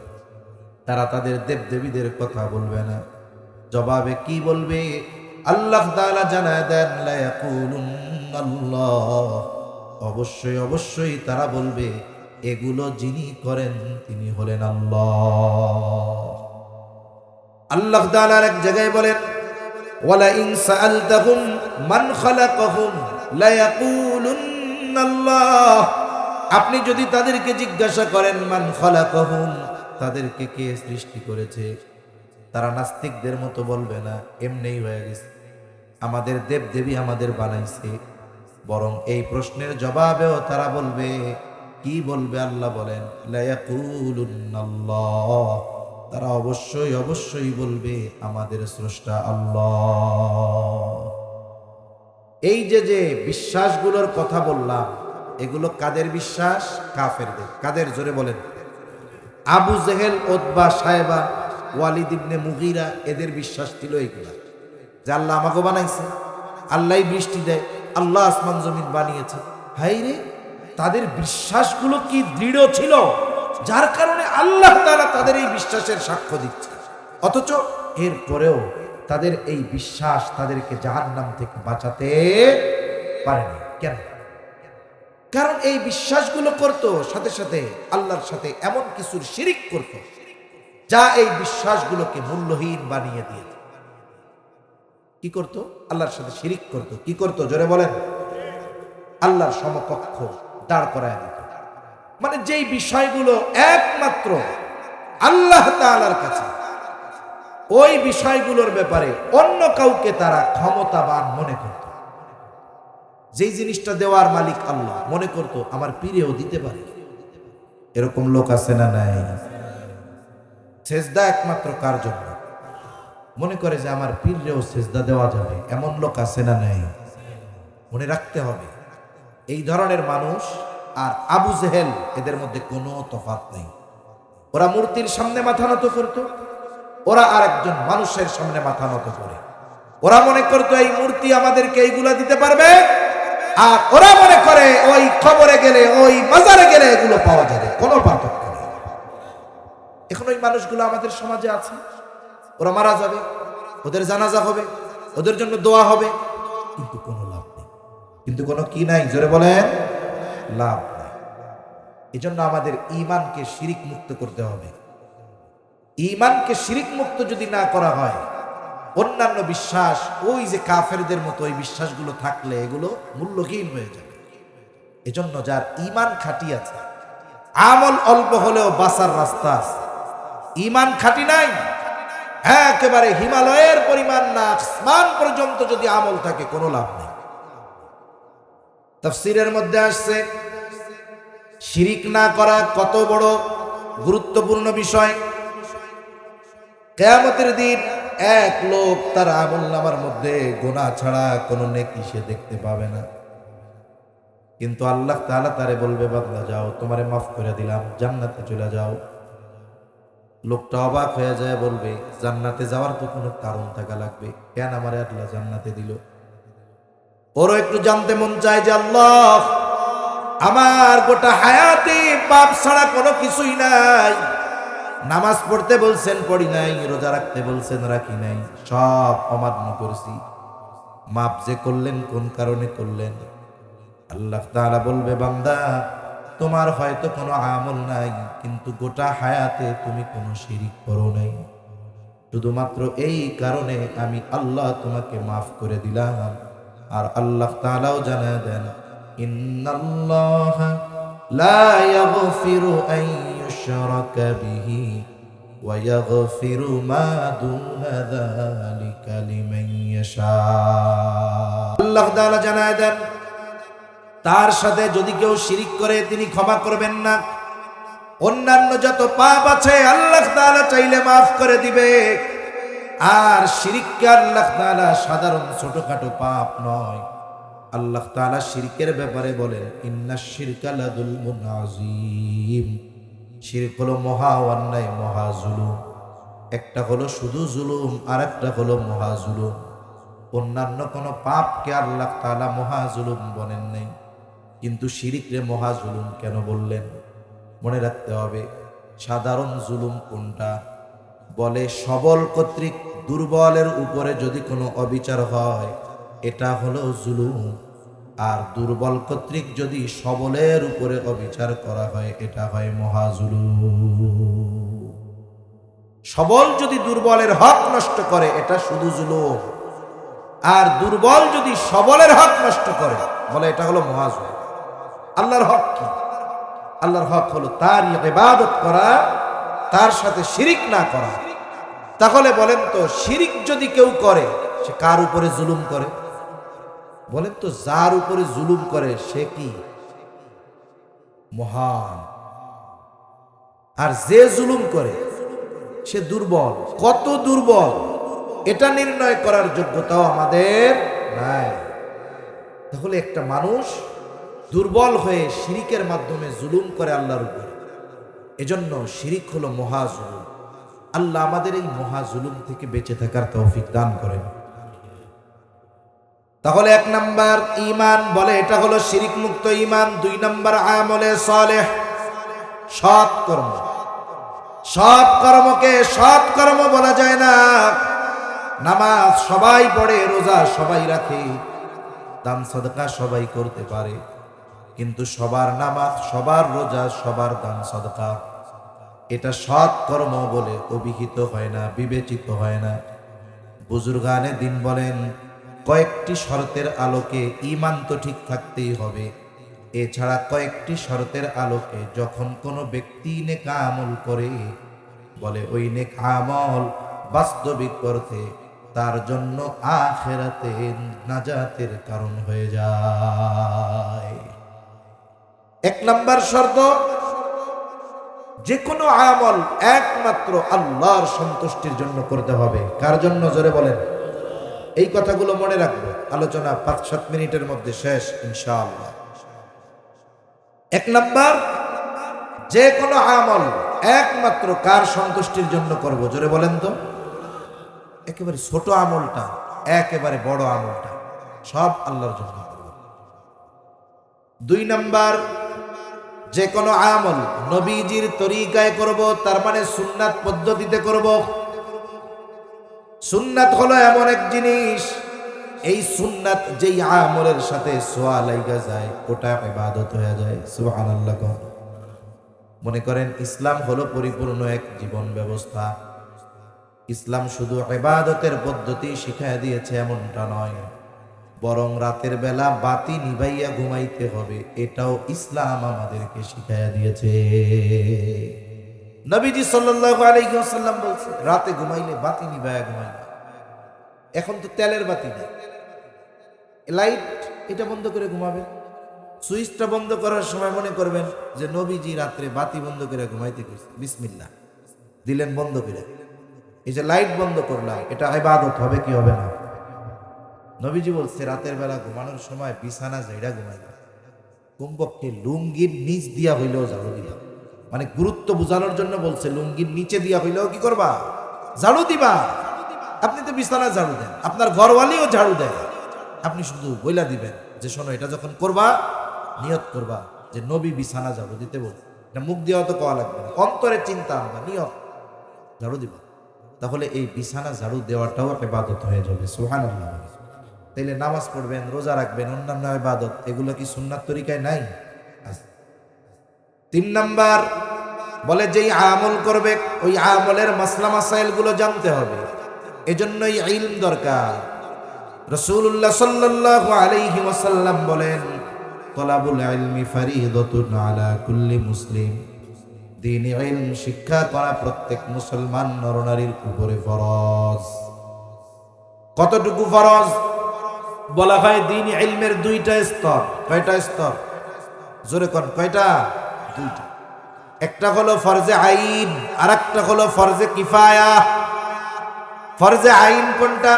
তারা তাদের দেবদেবীদের কথা বলবে না, জবাবে কি বলবে? আল্লাহ তাআলা জানায় দেন, লা ইয়াকুলুন্নাল্লাহ, অবশ্যই অবশ্যই তারা বলবে এগুলো যিনি করেন তিনি হলেন আল্লাহ। আল্লাহ তাআলা এক জায়গায় বলেন, ওয়ালা ইন সাআলতাহুম মান খালাকাহুম লা ইয়াকুলুন্নাল্লাহ, আপনি যদি তাদেরকে জিজ্ঞাসা করেন মান খালাকাহুম, তাদেরকে কে সৃষ্টি করেছে, তারা নাস্তিকদের মতো বলবে না এমনিই হয়ে গেছে, আমাদের দেবদেবী আমাদের বানাইছে। বরং এই প্রশ্নের জবাবেও তারা বলবে, কি বলবে? আল্লাহ বলেন, লা ইয়াকুলুন্নাল্লাহ, তারা অবশ্যই অবশ্যই বলবে আমাদের স্রষ্টা আল্লাহ। এই যে যে বিশ্বাসগুলোর কথা বললাম, এগুলো কাদের বিশ্বাস? কাফেরদের। কাদের? জোরে বলেন। আবু জেহেল, উতবা, সায়বা, ওয়ালিদ ইবনে মুগীরা, এদের বিশ্বাস ছিল এগুলা, যে আল্লাহ আমাকে বানাইছে, আল্লাহই বৃষ্টি দেয়, আল্লাহ আসমান জমিন বানিয়েছে। হাই রে, তাদের বিশ্বাসগুলো কি দৃঢ় ছিল, যার কারণে আল্লাহ তাআলা তাদের এই বিশ্বাসের সাক্ষ্য দিচ্ছে। অথচ এর পরেও তাদের এই বিশ্বাস তাদেরকে জাহান্নাম থেকে বাঁচাতে পারেনি। কেন? কারণ এই বিশ্বাসগুলো করত, সাথে সাথে আল্লাহর সাথে এমন কিছুর শিরিক করত যা এই বিশ্বাসগুলোকে মূল্যহীন বানিয়ে দিয়েছে। কি করত? আল্লাহর সাথে শিরিক করত। কি করত? জোরে বলেন। আল্লাহর সমকক্ষ দাঁড় করায় দিত। মানে যেই বিষয়গুলো একমাত্র আল্লাহ তাআলার কাছে, ওই বিষয়গুলোর ব্যাপারে অন্য কাউকে তারা ক্ষমতাবান মনে করত। যেই জিনিসটা দেওয়ার মালিক আল্লাহ, মনে করত আমার পীরেও দিতে পারে। এরকম লোক আছে না নাই? সেজদা একমাত্র কার জন্য? মনে করে যে আমার পীরেও সেজদা দেওয়া যাবে, এমন লোক আছে না নাই? মনে রাখতে হবে, এই ধরনের মানুষ আর আবু জেহেল এদের মধ্যে কোনো তফাৎ নেই। ওরা মূর্তির সামনে মাথা নত করত, ওরা আর একজন মানুষের সামনে মাথা নত করে। ওরা মনে করতো এই মূর্তি আমাদেরকে এইগুলা দিতে পারবে, আর ওরা মনে করে ওই কবরে গেলে, ওই মাজারে গেলে এগুলো পাওয়া যাবে। কোনো পার্থক্য নেই। এখন ওই মানুষগুলো আমাদের সমাজে আছে। ওরা মারা যাবে, ওদের জানাজা হবে, ওদের জন্য দোয়া হবে, কিন্তু কোনো লাভ নেই। কিন্তু কোনো কি নাই? জোরে বলেন, লাভ নাই। এই জন্য আমাদের ঈমানকে শিরিক মুক্ত করতে হবে। ঈমানকে শিরিক মুক্ত যদি না করা হয়, অন্যান্য বিশ্বাস ওই যে কাফেরদের মতো ওই বিশ্বাসগুলো থাকলে এগুলো মূল্যহীন হয়ে যাবে। এজন্য যার ঈমান খাঁটি আছে, আমল অল্প হলেও বাঁচার রাস্তা আছে। ঈমান খাঁটি নাই, একেবারে হিমালয়ের পরিমাণ না আসমান পর্যন্ত যদি আমল থাকে, কোনো লাভ নেই। তাফসীরের মধ্যে আসছে শিরিক না করা কত বড় গুরুত্বপূর্ণ বিষয়। কিয়ামতের দিন এক লোক তার আমলনামার মধ্যে গুনাহ ছাড়া কোনো নেকি সে দেখতে পাবে না, কিন্তু আল্লাহ তাআলা তারে বলবে, বান্দা যাও, তোমারে মাফ করে দিলাম, জান্নাতে চলে যাও। লোকটা অবাক হয়ে যায়, বলবে জান্নাতে যাওয়ার তো কোনো কারণ থাকা লাগবে, কেন আমারে আল্লাহ জান্নাতে দিল? ওরও একটু জানতে মন চায় যে আল্লাহ, আমার গোটা হায়াতে পাপ ছাড়া কোনো কিছুই নাই। নামাজ পড়তে বলছেন পড়ি নাই, রোজা রাখতে বলছেন রাখি নাই, সব অমান্য করেছি। মাপ যে করলেন কোন কারণে করলেন? আল্লাহ তাআলা বলবে, বান্দা তোমার হয়তো কোনো আমল নাই, কিন্তু গোটা হায়াতে তুমি কোনো শিরিক করো নাই, শুধুমাত্র এই কারণে আমি আল্লাহ তোমাকে মাফ করে দিলাম। আর আল্লাহ তাআলাও জানায় দেন, ইন্নাল্লাহা লা ইয়াগফিরু আন ইউশরাকা বিহি ওয়া ইয়াগফিরু মা দুনা যালিকা লিমান ইয়াশা। আল্লাহ তাআলা জানায় দেন, তার সাথে যদি কেউ শিরিক করে তিনি ক্ষমা করবেন না। অন্যান্য যত পাপ আছে আল্লাহ তাআলা চাইলে মাফ করে দিবে, আর শিরিককে আল্লাহ তাআলা সাধারণ ছোটখাটো পাপ নয়, আল্লাহ তাআলা শিরকের ব্যাপারে বলেন, ইন্নাশ শিরকা লাযুলমুন আযীম। শিরক হলো মহা অন্যায়, মহা জুলুম। একটা হলো শুধু জুলুম, আর একটা হলো মহা জুলুম। অন্যান্য কোনো পাপকে আল্লাহ তাআলা মহা জুলুম বলেন নাই, কিন্তু শিরকরে মহা জুলুম কেন বললেন? মনে রাখতে হবে সাধারণ জুলুম কোনটা। বলে সবল কর্তৃক দুর্বলের উপরে যদি কোনো অবিচার হয়, এটা হলো জুলুম। আর দুর্বল কর্তৃক যদি সবলের উপরে অবিচার করা হয়, এটা হয় মহা জুলুম। সবল যদি দুর্বলের হক নষ্ট করে, এটা শুধু জুলুম। আর দুর্বল যদি সবলের হক নষ্ট করে, বলে এটা হলো মহা জুলুম। আল্লাহর হক কি? আল্লাহর হক হলো তার ইবাদত করা, তার সাথে শিরিক না করা। তাহলে বলেন তো, শিরিক যদি কেউ করে, সে কার উপরে জুলুম করে? বলেন তো, যার উপরে জুলুম করে সে কি? মহান। আর যে জুলুম করে সে দুর্বল। কত দুর্বল এটা নির্ণয় করার যোগ্যতাও আমাদের নাই। তাহলে একটা মানুষ দুর্বল হয়ে শিরিকের মাধ্যমে জুলুম করে আল্লাহর উপরে, এজন্য শিরিক হলো মহা জুলুম। আল্লাহ আমাদের এই মহা জুলুম থেকে বেঁচে থাকার তৌফিক দান করেন। তাহলে 1 নাম্বার ঈমান, বলে এটা হলো শিরিক মুক্ত ঈমান। 2 নাম্বার আমলে সালেহ, সৎ কর্ম। সৎ কর্মকে সৎ কর্ম বলা যায় না। নামাজ সবাই পড়ে, রোজা সবাই রাখে, দান সাদকা সবাই করতে পারে, কিন্তু সবার নামাজ, সবার রোজা, সবার দান সাদকা এটা সৎ কর্ম বলে অভিহিত হয় না, বিবেচিত হয় না। বুজুর্গানে দিন বলেন, কয়েকটি শর্তের আলোকে ঈমান তো ঠিক থাকতেই হবে। এছাড়া কয়েকটি শর্তের আলোকে যখন কোনো ব্যক্তি নেক আমল করে, বলে ওই নেক আমল বাস্তবিক অর্থে তার জন্য আখিরাতে নাজাতের কারণ হয়ে যায়। 1 নাম্বার শর্ত, যে কোনো আমল একমাত্র আল্লাহর সন্তুষ্টির জন্য করতে হবে। কার জন্য? জোরে বলেন। এই কথাগুলো মনে রাখবো। আলোচনা 5-7 মিনিটের মধ্যে শেষ ইনশাআল্লাহ। 1 নাম্বার, যে কোনো আমল একমাত্র কার সন্তুষ্টির জন্য করব? জোরে বলেন তো। একেবারে ছোট আমলটা, একেবারে বড় আমলটা, সব আল্লাহর জন্য করব। 2 নাম্বার, যে কোনো আমল নবীজির তরিকায় করব, তার মানে সুন্নাত পদ্ধতিতে করব। সুন্নাত হলো এমন এক জিনিস, এই সুন্নাত যেই আমলের সাথে সোয়া লাইগা যায়, ওটা ইবাদত হয়ে যায়। সুবহানাল্লাহ। মনে করেন ইসলাম হলো পরিপূর্ণ এক জীবন ব্যবস্থা। ইসলাম শুধু ইবাদতের পদ্ধতি শিখায় দিয়েছে এমনটা নয়, বরং রাতের বেলা বাতি নিভাইয়া ঘুমাইতে হবে, এটাও ইসলাম আমাদেরকে শিখাইয়া দিয়েছে। নবীজি সাল্লাল্লাহু আলাইহি ওয়াসাল্লাম বলছে, রাতে ঘুমাইলে বাতি নিভাইয়া ঘুমাইবা। এখন তো তেলের বাতি নেই, লাইট এটা বন্ধ করে ঘুমাবেন। সুইচটা বন্ধ করার সময় মনে করবেন যে নবীজি রাত্রে বাতি বন্ধ করে ঘুমাইতে গেছে, বিসমিল্লাহ দিলেন বন্ধ করে। এই যে লাইট বন্ধ করলাম, এটা ইবাদত হবে কি হবে না? নবীজি বলছে রাতের বেলা ঘুমানোর সময় বিছানা জায়গা ঘুমাইবা, কমপক্ষে লুঙ্গির নিচ দিয়া হইলেও ঝাড়ু দিবা। মানে গুরুত্ব বোঝানোর জন্য বলছে, লুঙ্গির নিচে দিয়া হইলেও কি করবা? ঝাড়ু দিবা। আপনি তো বিছানা ঝাড়ু দেন, আপনার ঘরওয়ালিও ঝাড়ু দেয়, আপনি শুধু বইলা দিবেন যে শোনো, এটা যখন করবা নিয়ত করবা যে নবী বিছানা ঝাড়ু দিতে বল। এটা মুখ দিয়ে তো কওয়া লাগবে না, অন্তরে চিন্তা আনবা, নিয়ত ঝাড়ু দিবা। তাহলে এই বিছানা ঝাড়ু দেওয়াটাও ইবাদত হয়ে যাবে। সুবহানাল্লাহ। তাইলে নামাজ পড়বেন, রোজা রাখবেন, অন্যান্য ইবাদত, এগুলো কি সুন্নাত তরিকায় নাই? 3 নাম্বার, বলে যেই আমল করবে ওই আমলের মাসলা মাসাইল গুলো জানতে হবে, এজন্যই ইলম দরকার। রাসূলুল্লাহ সাল্লাল্লাহু আলাইহি ওয়াসাল্লাম বলেন, তলাবুল ইলমি ফারিদাতুন আলা কুল্লি মুসলিম। দ্বীনি ইলম শিক্ষা করা প্রত্যেক মুসলমান নরনারীর উপরে ফরজ। কতটুকু ফরজ? বলা হয় দ্বীনি ইলমের 2টা স্তর। কয়টা স্তর? জোরে কোন কয়টা? 2টা। একটা হলো ফরজে আইন, আর একটা হলো ফরজে কিফায়া। ফরজে আইন কোনটা?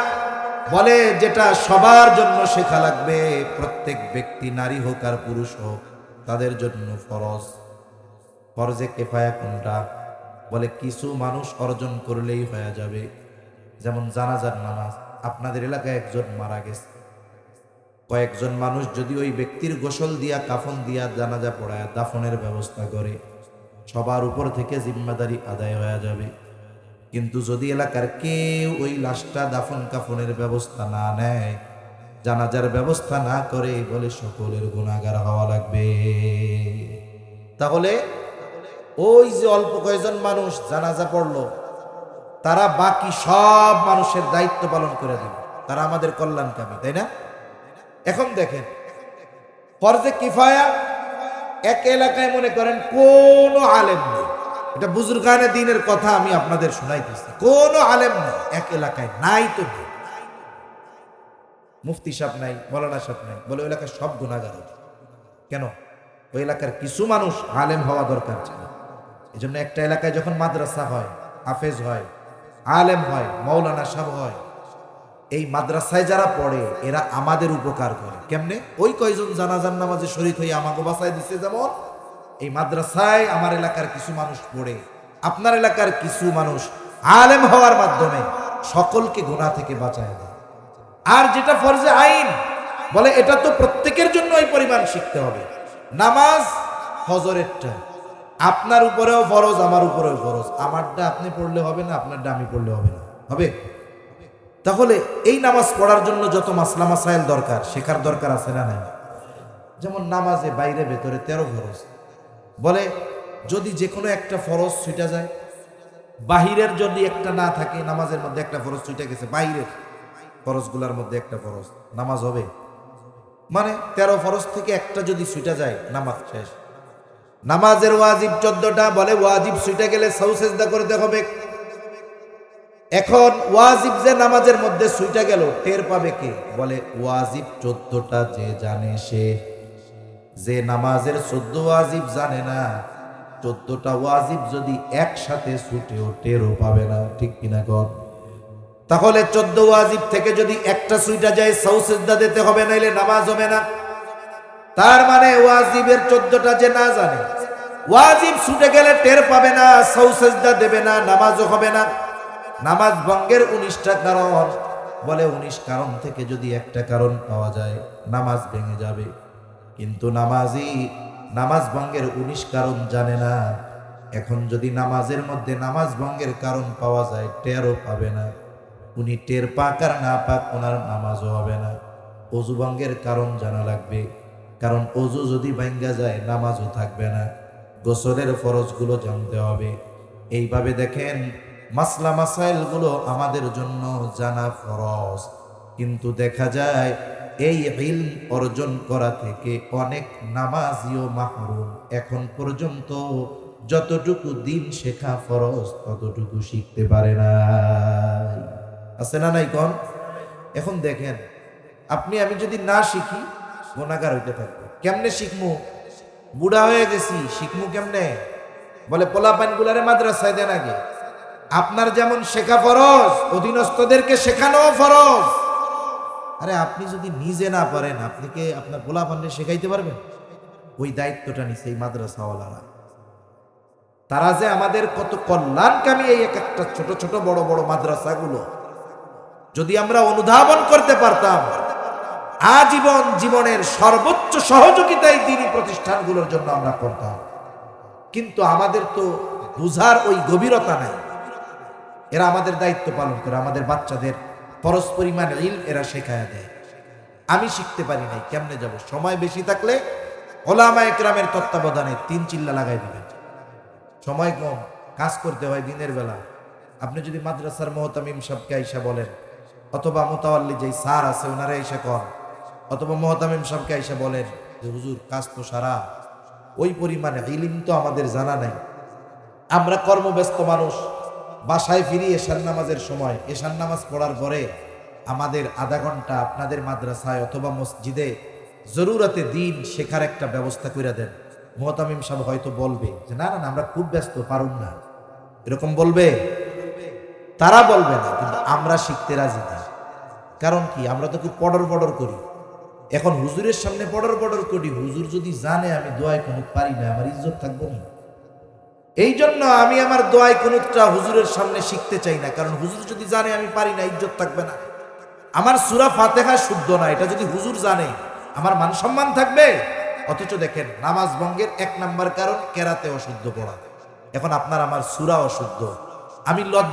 বলে যেটা সবার জন্য শেখা লাগবে, প্রত্যেক ব্যক্তি নারী হোক আর পুরুষ হোক তাদের জন্য ফরজ। ফরজে কিফায়া কোনটা? বলে কিছু মানুষ অর্জন করলেই হয়ে যাবে। যেমন জানাজার নামাজ, আপনাদের এলাকায় একজন মারা গেছে, কয়েকজন মানুষ যদি ওই ব্যক্তির গোসল দিয়া কাফন দিয়া জানাজা পড়ায় দাফনের ব্যবস্থা করে, সবার উপর থেকে জিম্মাদারি আদায় হয়ে যাবে। কিন্তু যদি এলাকার কেউ ওই লাশটা দাফন কাফনের ব্যবস্থা না নেয়, জানাজার ব্যবস্থা না করে, বলে সকলের গুনাহগার হওয়া লাগবে। তাহলে ওই যে অল্প কয়েকজন মানুষ জানাজা পড়লো, তারা বাকি সব মানুষের দায়িত্ব পালন করে দিল, তারা আমাদের কল্যাণকামী, তাই না? এখন দেখেন, ফরজে কিফায়া এক এলাকায় মনে করেন কোন আলেম নেই, এটা বুজুর্গানে দ্বীনের কথা আমি আপনাদের শোনাইতেছি, কোন আলেম নেই এক এলাকায়, নাই তো নেই, মুফতি সাহেব নাই, মৌলানা সাহেব নাই, বলে ওই এলাকার সব গুনাহগার হবে। কেন? ওই এলাকার কিছু মানুষ আলেম হওয়া দরকার ছিল। এই জন্য একটা এলাকায় যখন মাদ্রাসা হয়, হাফেজ হয়, আলেম হয়, মৌলানা সাহেব হয়, এই মাদ্রাসায় যারা পড়ে এরা আমাদের উপকার করে। কেমনে? ওই কয়জন জানাজার নামাজে শরীক হয়ে আমাকে বাঁচাই দিচ্ছে, যেমন এই মাদ্রাসায় আমার এলাকার কিছু মানুষ পড়ে, আপনার এলাকার কিছু মানুষ আলেম হওয়ার মাধ্যমে সকলকে গুনাহ থেকে বাঁচায় দেয়। আর যেটা ফরজে আইন, বলে এটা তো প্রত্যেকের জন্য এই পরিমাণ শিখতে হবে। নামাজ ফজরেরটা আপনার উপরেও ফরজ, আমার উপরেও ফরজ, আমারটা আপনি পড়লে হবে না, আপনারটা আমি পড়লে হবে না, হবে? তাহলে এই নামাজ পড়ার জন্য যত মাসলা মাসাইল দরকার, শেখার দরকার আছে না নাই? যেমন নামাজে বাইরে ভেতরে 13 ফরজ, বলে যদি যে কোনো একটা ফরজ ছুটা যায়, বাহিরের যদি একটা না থাকে, নামাজের মধ্যে একটা ফরজ ছুটে গেছে, বাইরের ফরজগুলোর মধ্যে একটা ফরজ, নামাজ হবে? মানে 13 ফরজ থেকে একটা যদি ছুটা যায়, নামাজ শেষ। নামাজের ওয়াজিব 14টা, বলে ওয়াজিব ছুটে গেলে সাউ সেজদা করতে হবে। এখন ওয়াজিব যে নামাজের মধ্যে ছুটে গেল, টের পাবে কে? বলে ওয়াজিব 14টা যে জানে সে। যে নামাজের 14 ওয়াজিব জানে না, 14টা ওয়াজিব যদি একসাথে ছুটেও টেরও পাবে না, ঠিক কিনা কর? তাহলে 14 ওয়াজিব থেকে যদি একটা ছুটা যায়, সাউ সেজদা দিতে হবে, নাইলে নামাজ হবে না। তার মানে ওয়াজিবের 14টা যে না জানে, ওয়াজিব ছুটে গেলে টের পাবে না, সাউ সেজদা দেবে না, নামাজও হবে না। নামাজ ভঙ্গের 19টা কারণ, বলে 19 কারণ থেকে যদি একটা কারণ পাওয়া যায়, নামাজ ভেঙে যাবে। কিন্তু নামাজি নামাজ ভঙ্গের 19 কারণ জানে না। এখন যদি নামাজের মধ্যে নামাজ ভঙ্গের কারণ পাওয়া যায়, টেরও পাবে না। উনি টের পাক আর না পাক, ওনার নামাজও হবে না। অজু ভঙ্গের কারণ জানা লাগবে, কারণ অজু যদি ভাঙ্গা যায়, নামাজও থাকবে না। গোসলের ফরজগুলো জানতে হবে। এইভাবে দেখেন, মাসলা মাসাইলগুলো আমাদের জন্য জানা ফরজ, কিন্তু দেখা যায় এই ইলম অর্জন করা থেকে অনেক নামাজিও মাহরুম। এখন পর্যন্ত যতটুকু দিন শেখা ফরজ, ততটুকু শিখতে পারে না। আছে না নাই কোন? এখন দেখেন, আপনি আমি যদি না শিখি, গুনাহগার হইতে থাকবো। কেমনে শিখমু? বুড়া হয়ে গেছি, শিখমু কেমনে? বলে পোলাপান গুলারে মাদ্রাসায় দেন আগে। আপনার যেমন শেখা ফরজ, অধীনস্থদেরকে শেখানো ফরজ। আরে আপনি যদি নিজে না পারেন, আপনি কে আপনার পোলাপানকে শেখাইতে পারবেন? ওই দায়িত্বটা নিছে এই মাদ্রাসাওয়ালারা। তারা যে আমাদের কত কল্যাণকামী, এই এক একটা ছোট ছোট বড় বড় মাদ্রাসাগুলো যদি আমরা অনুধাবন করতে পারতাম, আজীবন জীবনের সর্বোচ্চ সহযোগিতাই দ্বীনি প্রতিষ্ঠানগুলোর জন্য আমরা করতাম। কিন্তু আমাদের তো বুঝার ওই গভীরতা নাই। এরা আমাদের দায়িত্ব পালন করে, আমাদের বাচ্চাদের ফরজ পরিমাণ ইলম এরা শেখায় দেয়। আমি শিখতে পারি নাই, কেমনে যাব? সময় বেশি থাকলে ওলামা একরামের তত্ত্বাবধানে 3 চিল্লা লাগাই দিবেন। সময় কম, কাজ করতে হয় দিনের বেলা। আপনি যদি মাদ্রাসার মুহতামিম সাহেবকে আইসা বলেন, অথবা মুতাওয়াল্লি যেই স্যার আছে ওনারা এসে কন, অথবা মুহতামিম সাহেবকে আইসা বলেন যে হুজুর কাজ তো সারা, ওই পরিমাণে ইলম তো আমাদের জানা নাই। আমরা কর্মব্যস্ত মানুষ, বাসায় ফিরি এশার নামাজের সময়, এশার নামাজ পড়ার পরে আমাদের আধা ঘন্টা আপনাদের মাদ্রাসায় অথবা মসজিদে জরুরতে দিন শেখার একটা ব্যবস্থা করে দেন। মুহতামিম সাহেব হয়তো বলবে যে না না আমরা খুব ব্যস্ত, পারুন না, এরকম বলবে। তারা বলবে না, কিন্তু আমরা শিখতে রাজি না। কারণ কি, আমরা তো খুব পডর পডর করি। এখন হুজুরের সামনে পডর পডর করি, হুজুর যদি জানে আমি দোয়ায় কুনুত পারি না, আমার ইজ্জত থাকবো না। এই জন্য আমি আমার দোয়ায় কুনুতটা হুজুরের সামনে শিখতে চাই না, কারণ হুজুর যদি জানে আমি পারি না, ইজ্জত থাকবে না। আমার সূরা ফাতিহা শুদ্ধ না, এটা যদি হুজুর জানে আমার মান সম্মান থাকবে। অথচ দেখেন, নামাজ ভঙ্গের 1 নাম্বার কারণ কেরাতে অশুদ্ধ পড়া। এখন আপনার আমার সূরা অশুদ্ধ, আমি লজ্জা